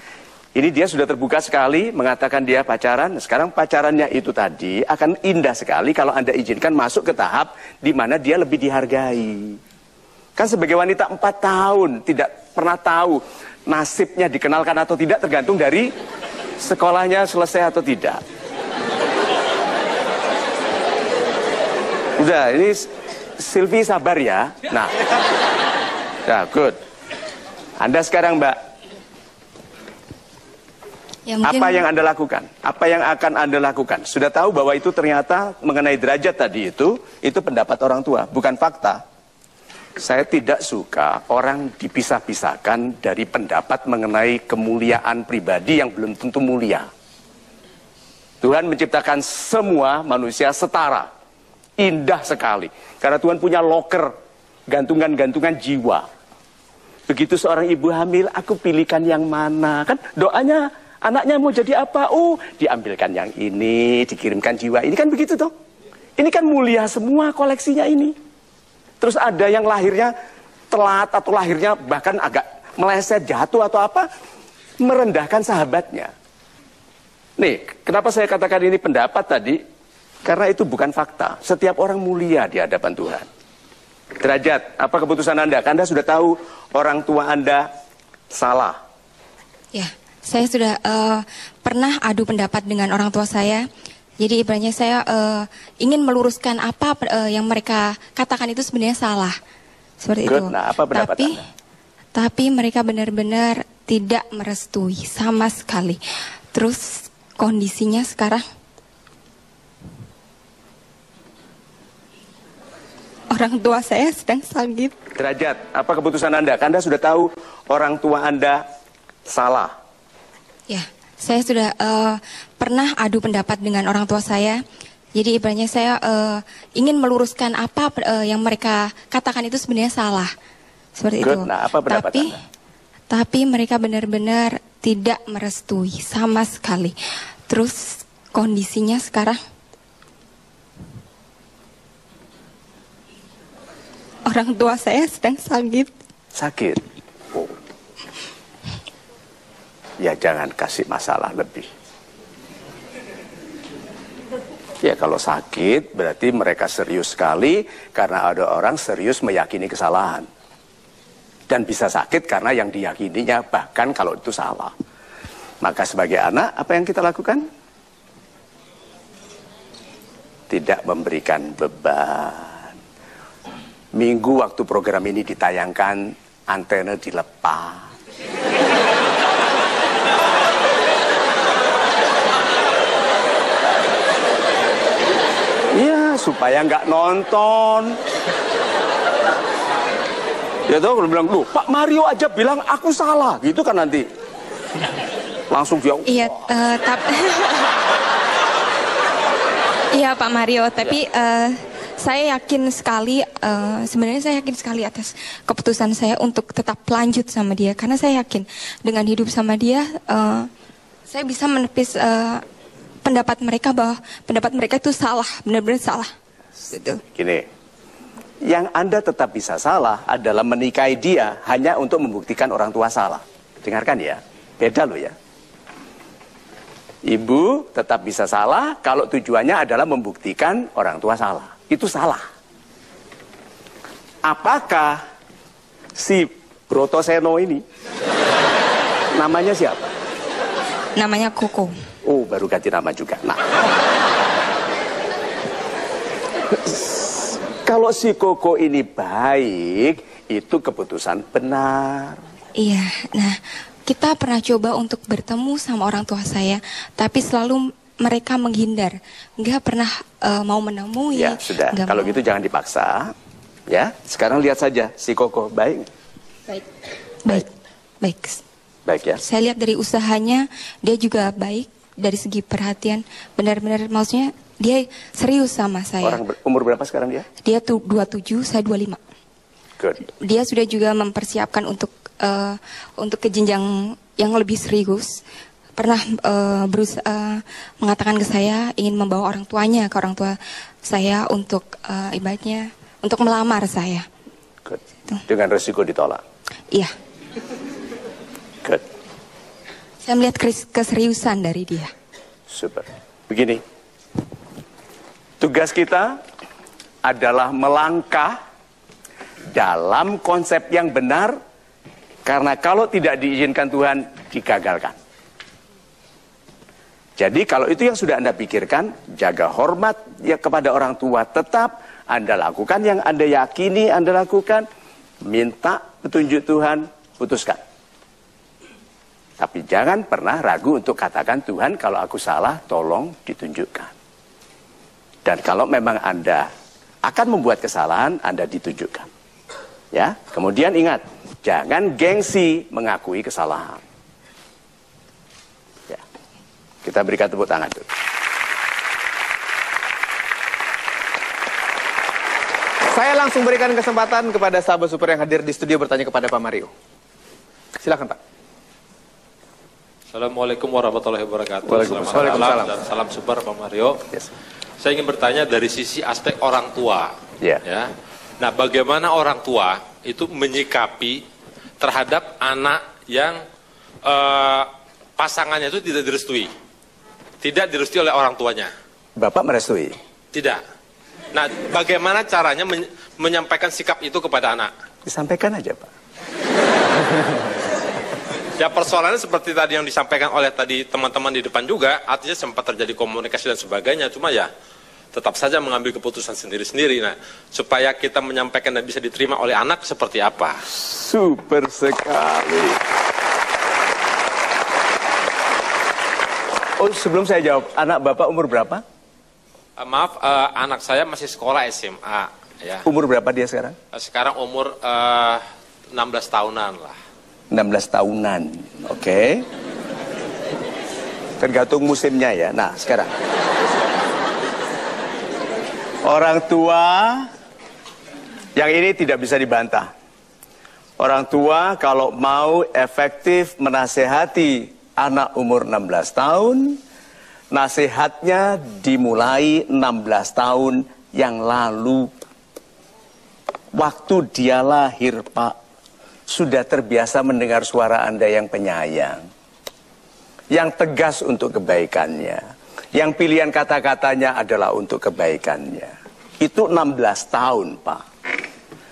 Ini dia sudah terbuka sekali mengatakan dia pacaran. Sekarang pacarannya itu tadi akan indah sekali kalau Anda izinkan masuk ke tahap di mana dia lebih dihargai. Kan sebagai wanita 4 tahun tidak pernah tahu nasibnya dikenalkan atau tidak tergantung dari sekolahnya selesai atau tidak. Udah, ini Silvi sabar ya. Nah, ya good. Anda sekarang Mbak,
Ya, mungkin...
apa yang Anda lakukan? Apa yang akan Anda lakukan? Sudah tahu bahwa itu ternyata mengenai derajat tadi itu pendapat orang tua, bukan fakta. Saya tidak suka orang dipisah-pisahkan dari pendapat mengenai kemuliaan pribadi yang belum tentu mulia. Tuhan menciptakan semua manusia setara. Indah sekali. Karena Tuhan punya loker, gantungan-gantungan jiwa. Begitu seorang ibu hamil, aku pilihkan yang mana. Kan doanya, anaknya mau jadi apa? Oh, diambilkan yang ini, dikirimkan jiwa. Ini kan begitu toh. Ini kan mulia semua koleksinya ini. Terus ada yang lahirnya telat atau lahirnya bahkan agak meleset, jatuh atau apa. Merendahkan sahabatnya. Nih, kenapa saya katakan ini pendapat tadi? Karena itu bukan fakta. Setiap orang mulia di hadapan Tuhan. Derajat, apa keputusan Anda? Anda sudah tahu orang tua Anda salah.
Ya, saya sudah pernah adu pendapat dengan orang tua saya. Jadi ibaratnya saya ingin meluruskan apa yang mereka katakan itu sebenarnya salah. Seperti
Good.
itu.
Nah, apa pendapat Anda?
Tapi mereka benar-benar tidak merestui sama sekali. Terus kondisinya sekarang orang tua saya sedang sakit.
Derajat, apa keputusan Anda? Anda sudah tahu orang tua Anda salah.
Ya, saya sudah pernah adu pendapat dengan orang tua saya. Jadi ibaratnya saya ingin meluruskan apa yang mereka katakan itu sebenarnya salah. Seperti
Good.
itu.
Nah, apa pendapat Anda?
Tapi mereka benar-benar tidak merestui sama sekali. Terus kondisinya sekarang orang tua saya sedang sakit.
Sakit? Oh. Ya jangan kasih masalah lebih. Ya kalau sakit berarti mereka serius sekali karena ada orang serius meyakini kesalahan. Dan bisa sakit karena yang diyakininya bahkan kalau itu salah. Maka sebagai anak apa yang kita lakukan? Tidak memberikan beban. Minggu waktu program ini ditayangkan, antena dilepas. Iya, supaya nggak nonton. Ya tuh, udah bilang, "Loh, Pak Mario aja bilang aku salah." Gitu kan nanti. Langsung dia.
Iya, iya Pak Mario, tapi saya yakin sekali, sebenarnya saya yakin sekali atas keputusan saya untuk tetap lanjut sama dia. Karena saya yakin dengan hidup sama dia, saya bisa menepis pendapat mereka bahwa pendapat mereka itu salah, benar-benar salah. Gitu.
Gini, yang Anda tetap bisa salah adalah menikahi dia hanya untuk membuktikan orang tua salah. Dengarkan ya, beda loh ya. Ibu tetap bisa salah kalau tujuannya adalah membuktikan orang tua salah. Itu salah. Apakah si Brotoseno ini namanya siapa?
Namanya Koko.
Oh, baru ganti nama juga. Nah, kalau si Koko ini baik, itu keputusan benar.
Iya, nah kita pernah coba untuk bertemu sama orang tua saya, tapi selalu mereka menghindar, nggak pernah mau menemui.
Ya sudah, kalau gitu jangan dipaksa. Ya, sekarang lihat saja si Koko baik. Baik ya.
Saya lihat dari usahanya, dia juga baik dari segi perhatian. Benar-benar, maksudnya dia serius sama saya.
Orang umur berapa sekarang dia?
Dia tuh 27, saya 25.
Good.
Dia sudah juga mempersiapkan untuk ke jenjang yang lebih serius. Pernah berusaha mengatakan ke saya ingin membawa orang tuanya ke orang tua saya untuk ibaratnya untuk melamar saya.
Good. Dengan resiko ditolak.
Iya.
Good.
Saya melihat keseriusan dari dia.
Super. Begini, tugas kita adalah melangkah dalam konsep yang benar, karena kalau tidak diizinkan Tuhan, digagalkan. Jadi kalau itu yang sudah Anda pikirkan, jaga hormat ya kepada orang tua, tetap Anda lakukan yang Anda yakini Anda lakukan, minta petunjuk Tuhan, putuskan. Tapi jangan pernah ragu untuk katakan, Tuhan kalau aku salah, tolong ditunjukkan. Dan kalau memang Anda akan membuat kesalahan, Anda ditunjukkan. Ya, kemudian ingat, jangan gengsi mengakui kesalahan. Ya, kita berikan tepuk tangan dulu.
Saya langsung berikan kesempatan kepada sahabat super yang hadir di studio bertanya kepada Pak Mario. Silakan Pak.
Assalamualaikum warahmatullahi wabarakatuh.
Waalaikumsalam.
Dan salam super Pak Mario.
Yes.
Saya ingin bertanya dari sisi aspek orang tua.
Yeah.
Ya. Nah, bagaimana orang tua itu menyikapi terhadap anak yang pasangannya itu tidak direstui, tidak direstui oleh orang tuanya.
Bapak merestui?
Tidak. Nah, bagaimana caranya menyampaikan sikap itu kepada anak?
Disampaikan aja Pak.
Ya, persoalannya seperti tadi yang disampaikan oleh tadi teman-teman di depan juga, artinya sempat terjadi komunikasi dan sebagainya, cuma ya tetap saja mengambil keputusan sendiri-sendiri. Nah, supaya kita menyampaikan dan bisa diterima oleh anak seperti apa?
Super sekali. Oh, sebelum saya jawab, anak Bapak umur berapa?
Maaf, anak saya masih sekolah SMA. Ya.
Umur berapa dia sekarang?
Sekarang umur 16 tahunan lah.
16 tahunan, oke. Tergantung musimnya ya. Nah, sekarang. Orang tua yang ini tidak bisa dibantah. Orang tua kalau mau efektif menasehati anak umur 16 tahun, nasihatnya dimulai 16 tahun yang lalu. Waktu dia lahir, Pak, sudah terbiasa mendengar suara Anda yang penyayang, yang tegas untuk kebaikannya, Yang pilihan kata-katanya adalah untuk kebaikannya. Itu 16 tahun, Pak.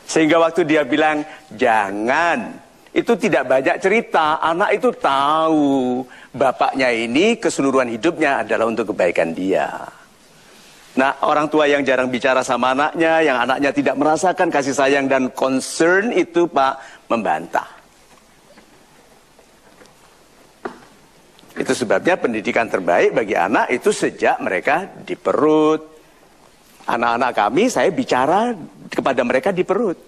Sehingga waktu dia bilang, jangan. Itu tidak banyak cerita. Anak itu tahu bapaknya ini keseluruhan hidupnya adalah untuk kebaikan dia. Nah, orang tua yang jarang bicara sama anaknya, yang anaknya tidak merasakan kasih sayang dan concern itu, Pak, membantah. Itu sebabnya pendidikan terbaik bagi anak itu sejak mereka di perut. Anak-anak kami, saya bicara kepada mereka di perut.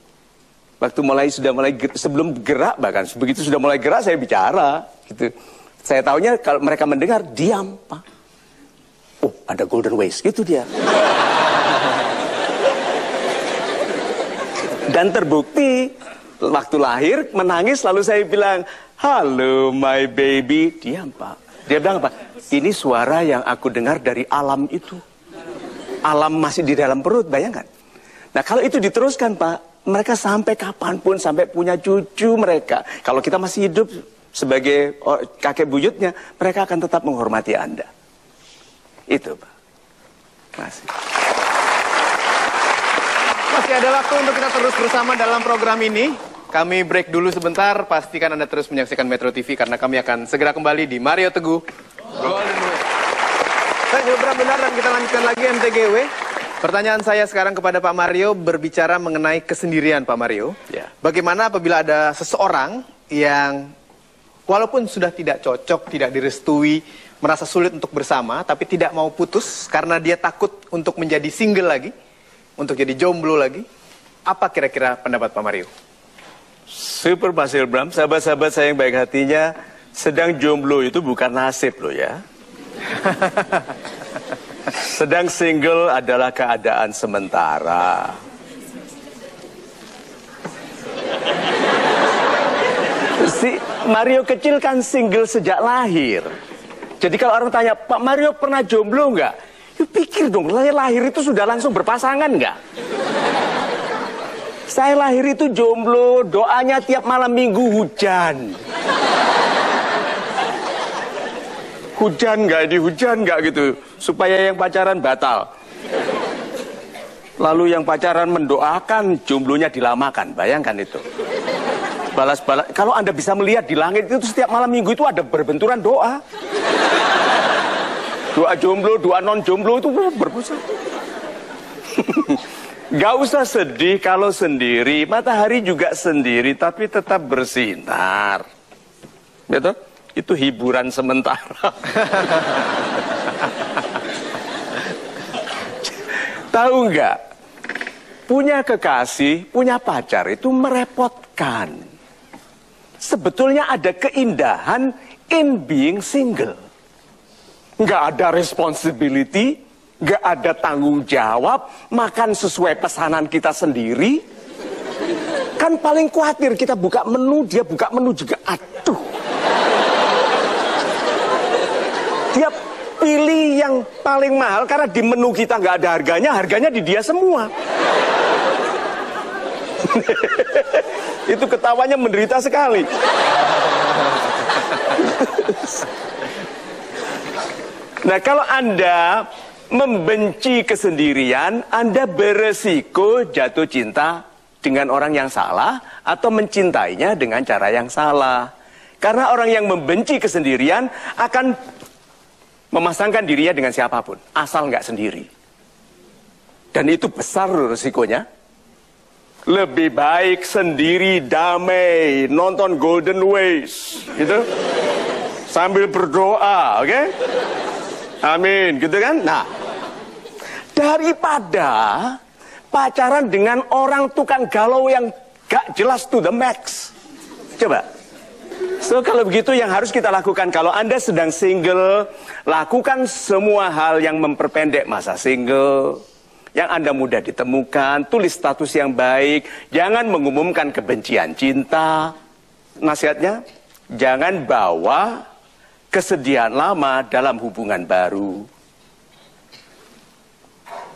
Waktu sudah mulai sebelum gerak, bahkan begitu sudah mulai gerak saya bicara. Gitu. Saya taunya kalau mereka mendengar, diam, Pak. Oh, ada golden ways, gitu dia. Dan terbukti, waktu lahir menangis lalu saya bilang, halo my baby, diam, Pak. Dia bilang apa? Ini suara yang aku dengar dari alam itu. Alam masih di dalam perut, bayangkan. Nah kalau itu diteruskan, Pak, mereka sampai kapanpun, sampai punya cucu mereka. Kalau kita masih hidup sebagai kakek buyutnya, mereka akan tetap menghormati Anda. Itu, Pak. Masih.
Masih ada waktu untuk kita terus bersama dalam program ini. Kami break dulu sebentar, pastikan Anda terus menyaksikan Metro TV karena kami akan segera kembali di Mario Teguh Golden Way. Saya Hilbram benar dan kita lanjutkan lagi MTGW. Pertanyaan saya sekarang kepada Pak Mario berbicara mengenai kesendirian, Pak Mario.
Ya.
Bagaimana apabila ada seseorang yang walaupun sudah tidak cocok, tidak direstui, merasa sulit untuk bersama, tapi tidak mau putus karena dia takut untuk menjadi single lagi, untuk jadi jomblo lagi. Apa kira-kira pendapat Pak Mario?
Super Mas Hilbram, sahabat-sahabat saya yang baik hatinya, sedang jomblo itu bukan nasib loh ya. Sedang single adalah keadaan sementara. Si Mario kecil kan single sejak lahir. Jadi kalau orang tanya, Pak Mario pernah jomblo nggak? Ya pikir dong, lahir itu sudah langsung berpasangan nggak? Saya lahir itu jomblo, doanya tiap malam minggu hujan. Hujan nggak gitu, supaya yang pacaran batal. Lalu yang pacaran mendoakan jomblonya dilamakan, bayangkan itu. Balas-balas, kalau Anda bisa melihat di langit itu setiap malam minggu itu ada berbenturan doa. Doa jomblo, doa non jomblo itu berpusat. Gak usah sedih kalau sendiri, matahari juga sendiri tapi tetap bersinar. Betul? Itu hiburan sementara. Tahu nggak? Punya kekasih, punya pacar itu merepotkan. Sebetulnya ada keindahan in being single. Nggak ada responsibility, nggak ada tanggung jawab, makan sesuai pesanan kita sendiri. Kan paling khawatir kita buka menu, dia buka menu juga. Aduh. Dia pilih yang paling mahal karena di menu kita nggak ada harganya, harganya di dia semua. Itu ketawanya menderita sekali. Nah kalau Anda membenci kesendirian, Anda beresiko jatuh cinta dengan orang yang salah atau mencintainya dengan cara yang salah. Karena orang yang membenci kesendirian akan memasangkan dirinya dengan siapapun, asal nggak sendiri. Dan itu besar resikonya. Lebih baik sendiri, damai, nonton Golden Ways, gitu. Sambil berdoa, oke? Amin, gitu kan? Nah, daripada pacaran dengan orang tukang galau yang gak jelas to the max. Coba. So, kalau begitu yang harus kita lakukan, kalau Anda sedang single, lakukan semua hal yang memperpendek masa single. Yang Anda mudah ditemukan, tulis status yang baik, jangan mengumumkan kebencian cinta. Nasihatnya, jangan bawa kesedihan lama dalam hubungan baru.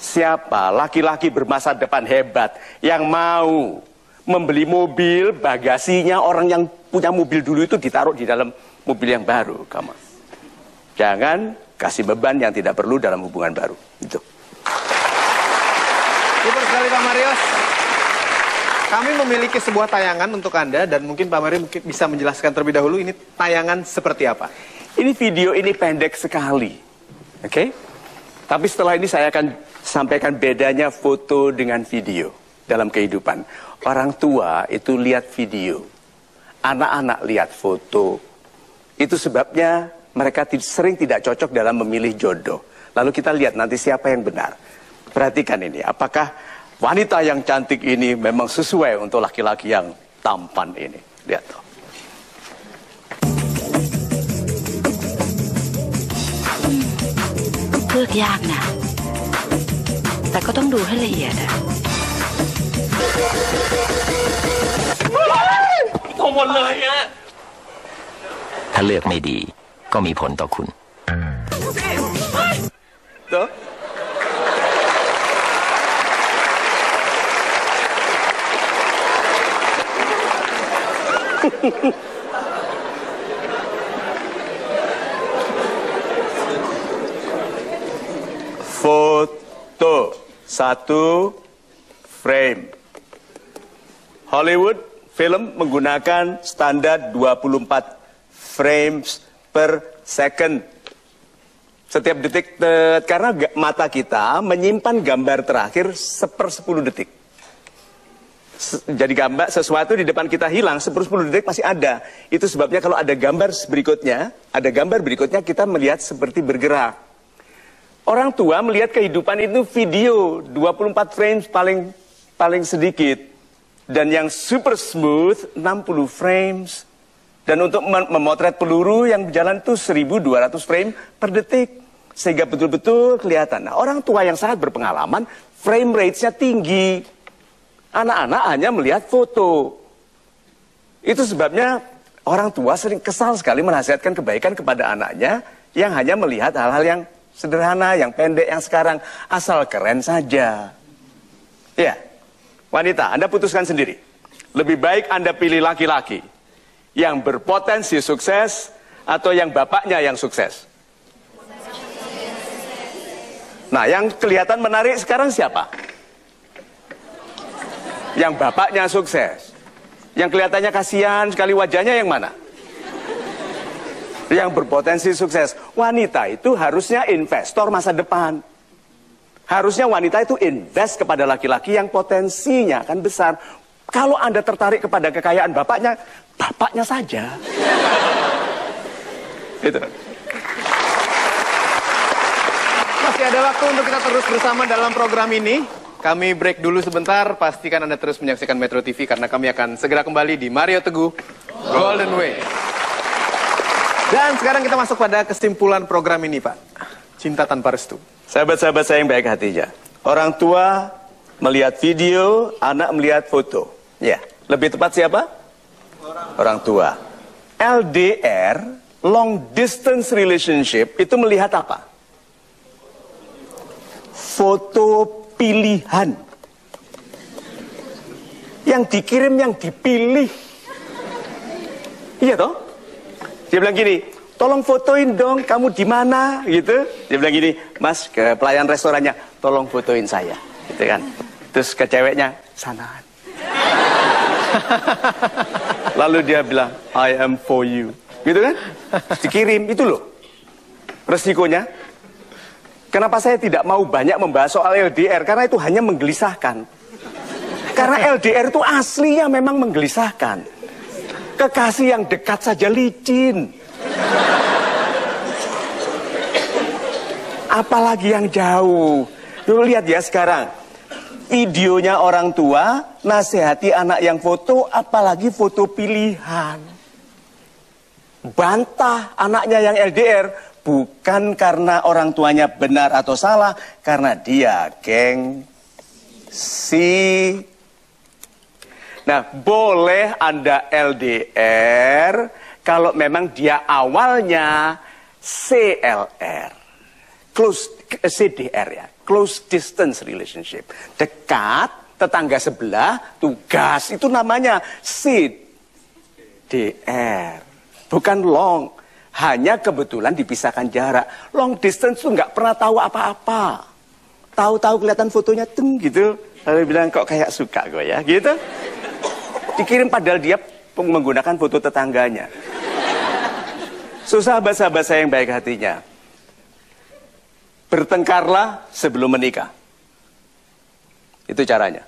Siapa laki-laki bermasa depan hebat yang mau membeli mobil, bagasinya orang yang punya mobil dulu itu ditaruh di dalam mobil yang baru. Kamu jangan kasih beban yang tidak perlu dalam hubungan baru. Itu.
Super sekali Pak Marius. Kami memiliki sebuah tayangan untuk Anda dan mungkin Pak Marius mungkin bisa menjelaskan terlebih dahulu ini tayangan seperti apa.
Ini video ini pendek sekali. Oke? Tapi setelah ini saya akan sampaikan bedanya foto dengan video dalam kehidupan. Orang tua itu lihat video. Anak-anak lihat foto. Itu sebabnya mereka sering tidak cocok dalam memilih jodoh. Lalu kita lihat nanti siapa yang benar. Perhatikan ini, apakah wanita yang cantik ini memang sesuai untuk laki-laki yang tampan ini. Lihat tuh.
เลือกยากนะแต่ก็ต้องดูให้ละเอียดอะ
ทั้งหมดเลยอะ
ถ้าเลือกไม่ดีก็มีผลต่อคุณ
Tuh. Foto 1 frame. Hollywood film menggunakan standar 24 frames per second. Setiap detik, karena mata kita menyimpan gambar terakhir 1/10 detik. Jadi gambar sesuatu di depan kita hilang 1/10 detik masih ada. Itu sebabnya kalau ada gambar berikutnya kita melihat seperti bergerak. Orang tua melihat kehidupan itu video 24 frames paling sedikit. Dan yang super smooth 60 frames. Dan untuk memotret peluru yang berjalan itu 1200 frame per detik. Sehingga betul-betul kelihatan. Nah, orang tua yang sangat berpengalaman, frame rate-nya tinggi. Anak-anak hanya melihat foto. Itu sebabnya orang tua sering kesal sekali menasihatkan kebaikan kepada anaknya yang hanya melihat hal-hal yang sederhana, yang pendek, yang sekarang. Asal keren saja. Ya, wanita, Anda putuskan sendiri. Lebih baik Anda pilih laki-laki yang berpotensi sukses atau yang bapaknya yang sukses? Nah, yang kelihatan menarik sekarang siapa? Yang bapaknya sukses. Yang kelihatannya kasihan sekali wajahnya yang mana? Yang berpotensi sukses. Wanita itu harusnya investor masa depan. Harusnya wanita itu invest kepada laki-laki yang potensinya akan besar. Kalau Anda tertarik kepada kekayaan bapaknya, bapaknya saja. Itu.
Masih ada waktu untuk kita terus bersama dalam program ini. Kami break dulu sebentar. Pastikan Anda terus menyaksikan Metro TV karena kami akan segera kembali di Mario Teguh Golden Way. Dan sekarang kita masuk pada kesimpulan program ini, Pak. Cinta tanpa restu.
Sahabat-sahabat saya yang baik hatinya. Orang tua melihat video, anak melihat foto. Ya, lebih tepat siapa? Orang tua. LDR, long distance relationship, itu melihat apa? Foto pilihan. Yang dikirim, yang dipilih. Iya toh? Dia bilang gini, tolong fotoin dong, kamu di mana? Gitu. Dia bilang gini, Mas, ke pelayan restorannya, tolong fotoin saya. Gitu kan. Terus ke ceweknya, sanaan. Lalu dia bilang, I am for you. Gitu kan? Dikirim, itu loh. Resikonya. Kenapa saya tidak mau banyak membahas soal LDR? Karena itu hanya menggelisahkan. Karena LDR itu aslinya memang menggelisahkan. Kekasih yang dekat saja licin. Apalagi yang jauh. Dulu lihat ya sekarang. Videonya orang tua, nasihati anak yang foto, apalagi foto pilihan. Bantah anaknya yang LDR, bukan karena orang tuanya benar atau salah, karena dia gengsi. Nah, boleh Anda LDR kalau memang dia awalnya CLR, CDR ya, close distance relationship, dekat, tetangga sebelah, tugas, itu namanya CDR, bukan long. Hanya kebetulan dipisahkan jarak. Long distance tuh nggak pernah tahu apa-apa. Tahu-tahu kelihatan fotonya gitu. Lalu bilang kok kayak suka gue ya gitu. Dikirim padahal dia menggunakan foto tetangganya. Sahabat-sahabat saya yang baik hatinya, bertengkarlah sebelum menikah. Itu caranya.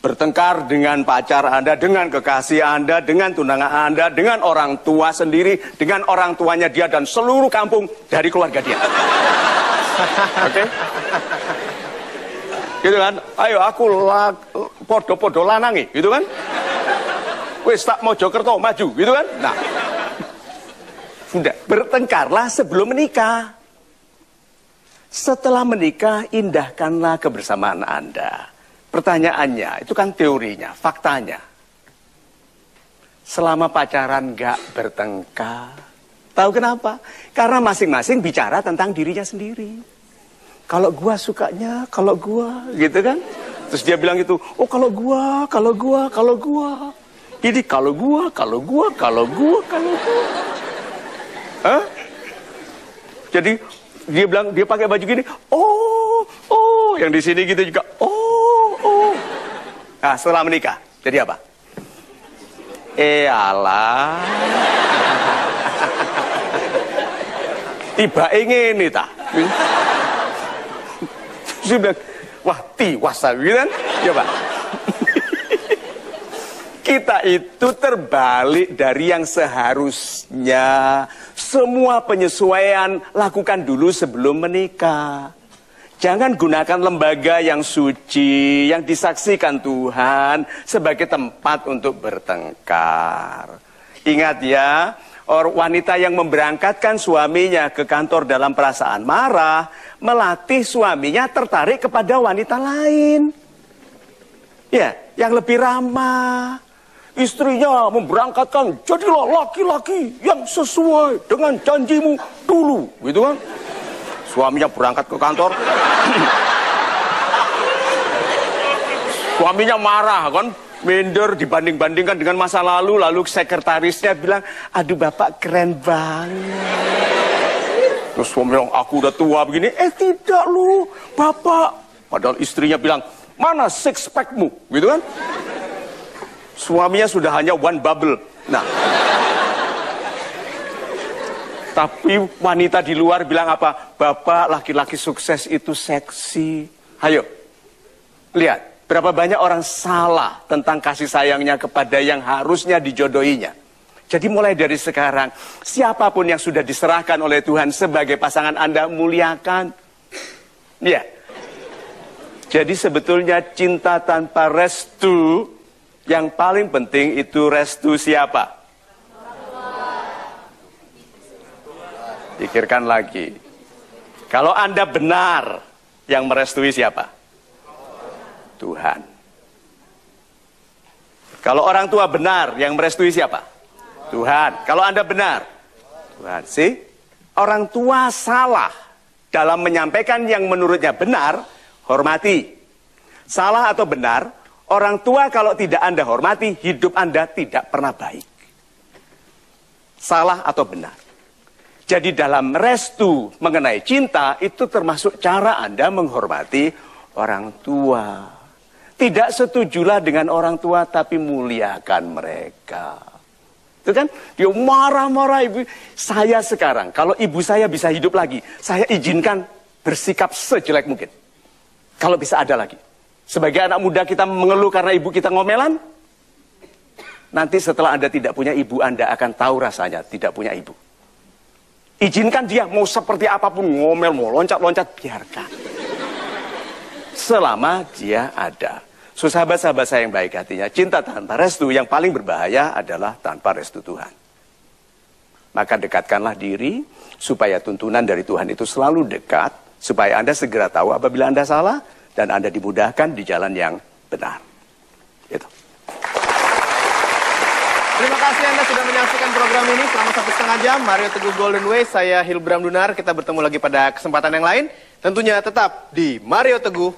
Bertengkar dengan pacar Anda, dengan kekasih Anda, dengan tunangan Anda, dengan orang tua sendiri, dengan orang tuanya dia dan seluruh kampung dari keluarga dia. Oke? Gitu kan? Ayo aku podo-podo lanangi, gitu kan? Wis tak Mojokerto maju, gitu kan? Nah. Sudah, bertengkarlah sebelum menikah. Setelah menikah, indahkanlah kebersamaan Anda. Pertanyaannya, itu kan teorinya, faktanya. Selama pacaran gak bertengkar. Tahu kenapa? Karena masing-masing bicara tentang dirinya sendiri. Kalau gua sukanya, kalau gua, gitu kan? Terus dia bilang gitu, oh kalau gua. Ini kalau gua. Hah? Jadi dia bilang, dia pakai baju gini, oh, yang di sini gitu juga, oh. Nah, setelah menikah, jadi apa? Alah. Tiba ingin nih, ta. Dia bilang, wah, tiwas, gitu kan? Coba. Kita itu terbalik dari yang seharusnya. Semua penyesuaian lakukan dulu sebelum menikah. Jangan gunakan lembaga yang suci, yang disaksikan Tuhan sebagai tempat untuk bertengkar. Ingat ya, wanita yang memberangkatkan suaminya ke kantor dalam perasaan marah, melatih suaminya tertarik kepada wanita lain. Ya, yang lebih ramah. Istrinya memberangkatkan, jadilah laki-laki yang sesuai dengan janjimu dulu, gitu kan? Suaminya berangkat ke kantor, suaminya marah kan, minder dibanding-bandingkan dengan masa lalu sekretarisnya bilang, aduh bapak keren banget. Terus suami bilang, aku udah tua begini, tidak lu, bapak. Padahal istrinya bilang, mana six packmu, gitu kan? Suaminya sudah hanya one bubble. Nah, tapi wanita di luar bilang apa? Bapak laki-laki sukses itu seksi. Ayo, lihat berapa banyak orang salah tentang kasih sayangnya kepada yang harusnya dijodohinya. Jadi mulai dari sekarang, siapapun yang sudah diserahkan oleh Tuhan sebagai pasangan Anda, muliakan. Ya. Jadi sebetulnya cinta tanpa restu, yang paling penting itu restu siapa? Pikirkan lagi. Kalau Anda benar, yang merestui siapa? Tuhan. Kalau orang tua benar, yang merestui siapa? Tuhan. Kalau Anda benar, Tuhan. See? Orang tua salah dalam menyampaikan yang menurutnya benar, hormati. Salah atau benar, orang tua kalau tidak Anda hormati, hidup Anda tidak pernah baik. Salah atau benar. Jadi dalam restu mengenai cinta, itu termasuk cara Anda menghormati orang tua. Tidak setujulah dengan orang tua, tapi muliakan mereka. Itu kan, dia marah-marah ibu. Saya sekarang, kalau ibu saya bisa hidup lagi, saya izinkan bersikap sejelek mungkin. Kalau bisa ada lagi. Sebagai anak muda kita mengeluh karena ibu kita ngomelan. Nanti setelah Anda tidak punya ibu, Anda akan tahu rasanya tidak punya ibu. Izinkan dia mau seperti apapun, ngomel, mau loncat-loncat, biarkan. Selama dia ada. So, sahabat-sahabat saya yang baik hatinya, cinta tanpa restu yang paling berbahaya adalah tanpa restu Tuhan. Maka dekatkanlah diri, supaya tuntunan dari Tuhan itu selalu dekat, supaya Anda segera tahu apabila Anda salah, dan Anda dimudahkan di jalan yang benar. Itu.
Terima kasih Anda sudah menyaksikan program ini selama 1,5 jam. Mario Teguh Golden Way, saya Hilbram Dunar. Kita bertemu lagi pada kesempatan yang lain. Tentunya tetap di Mario Teguh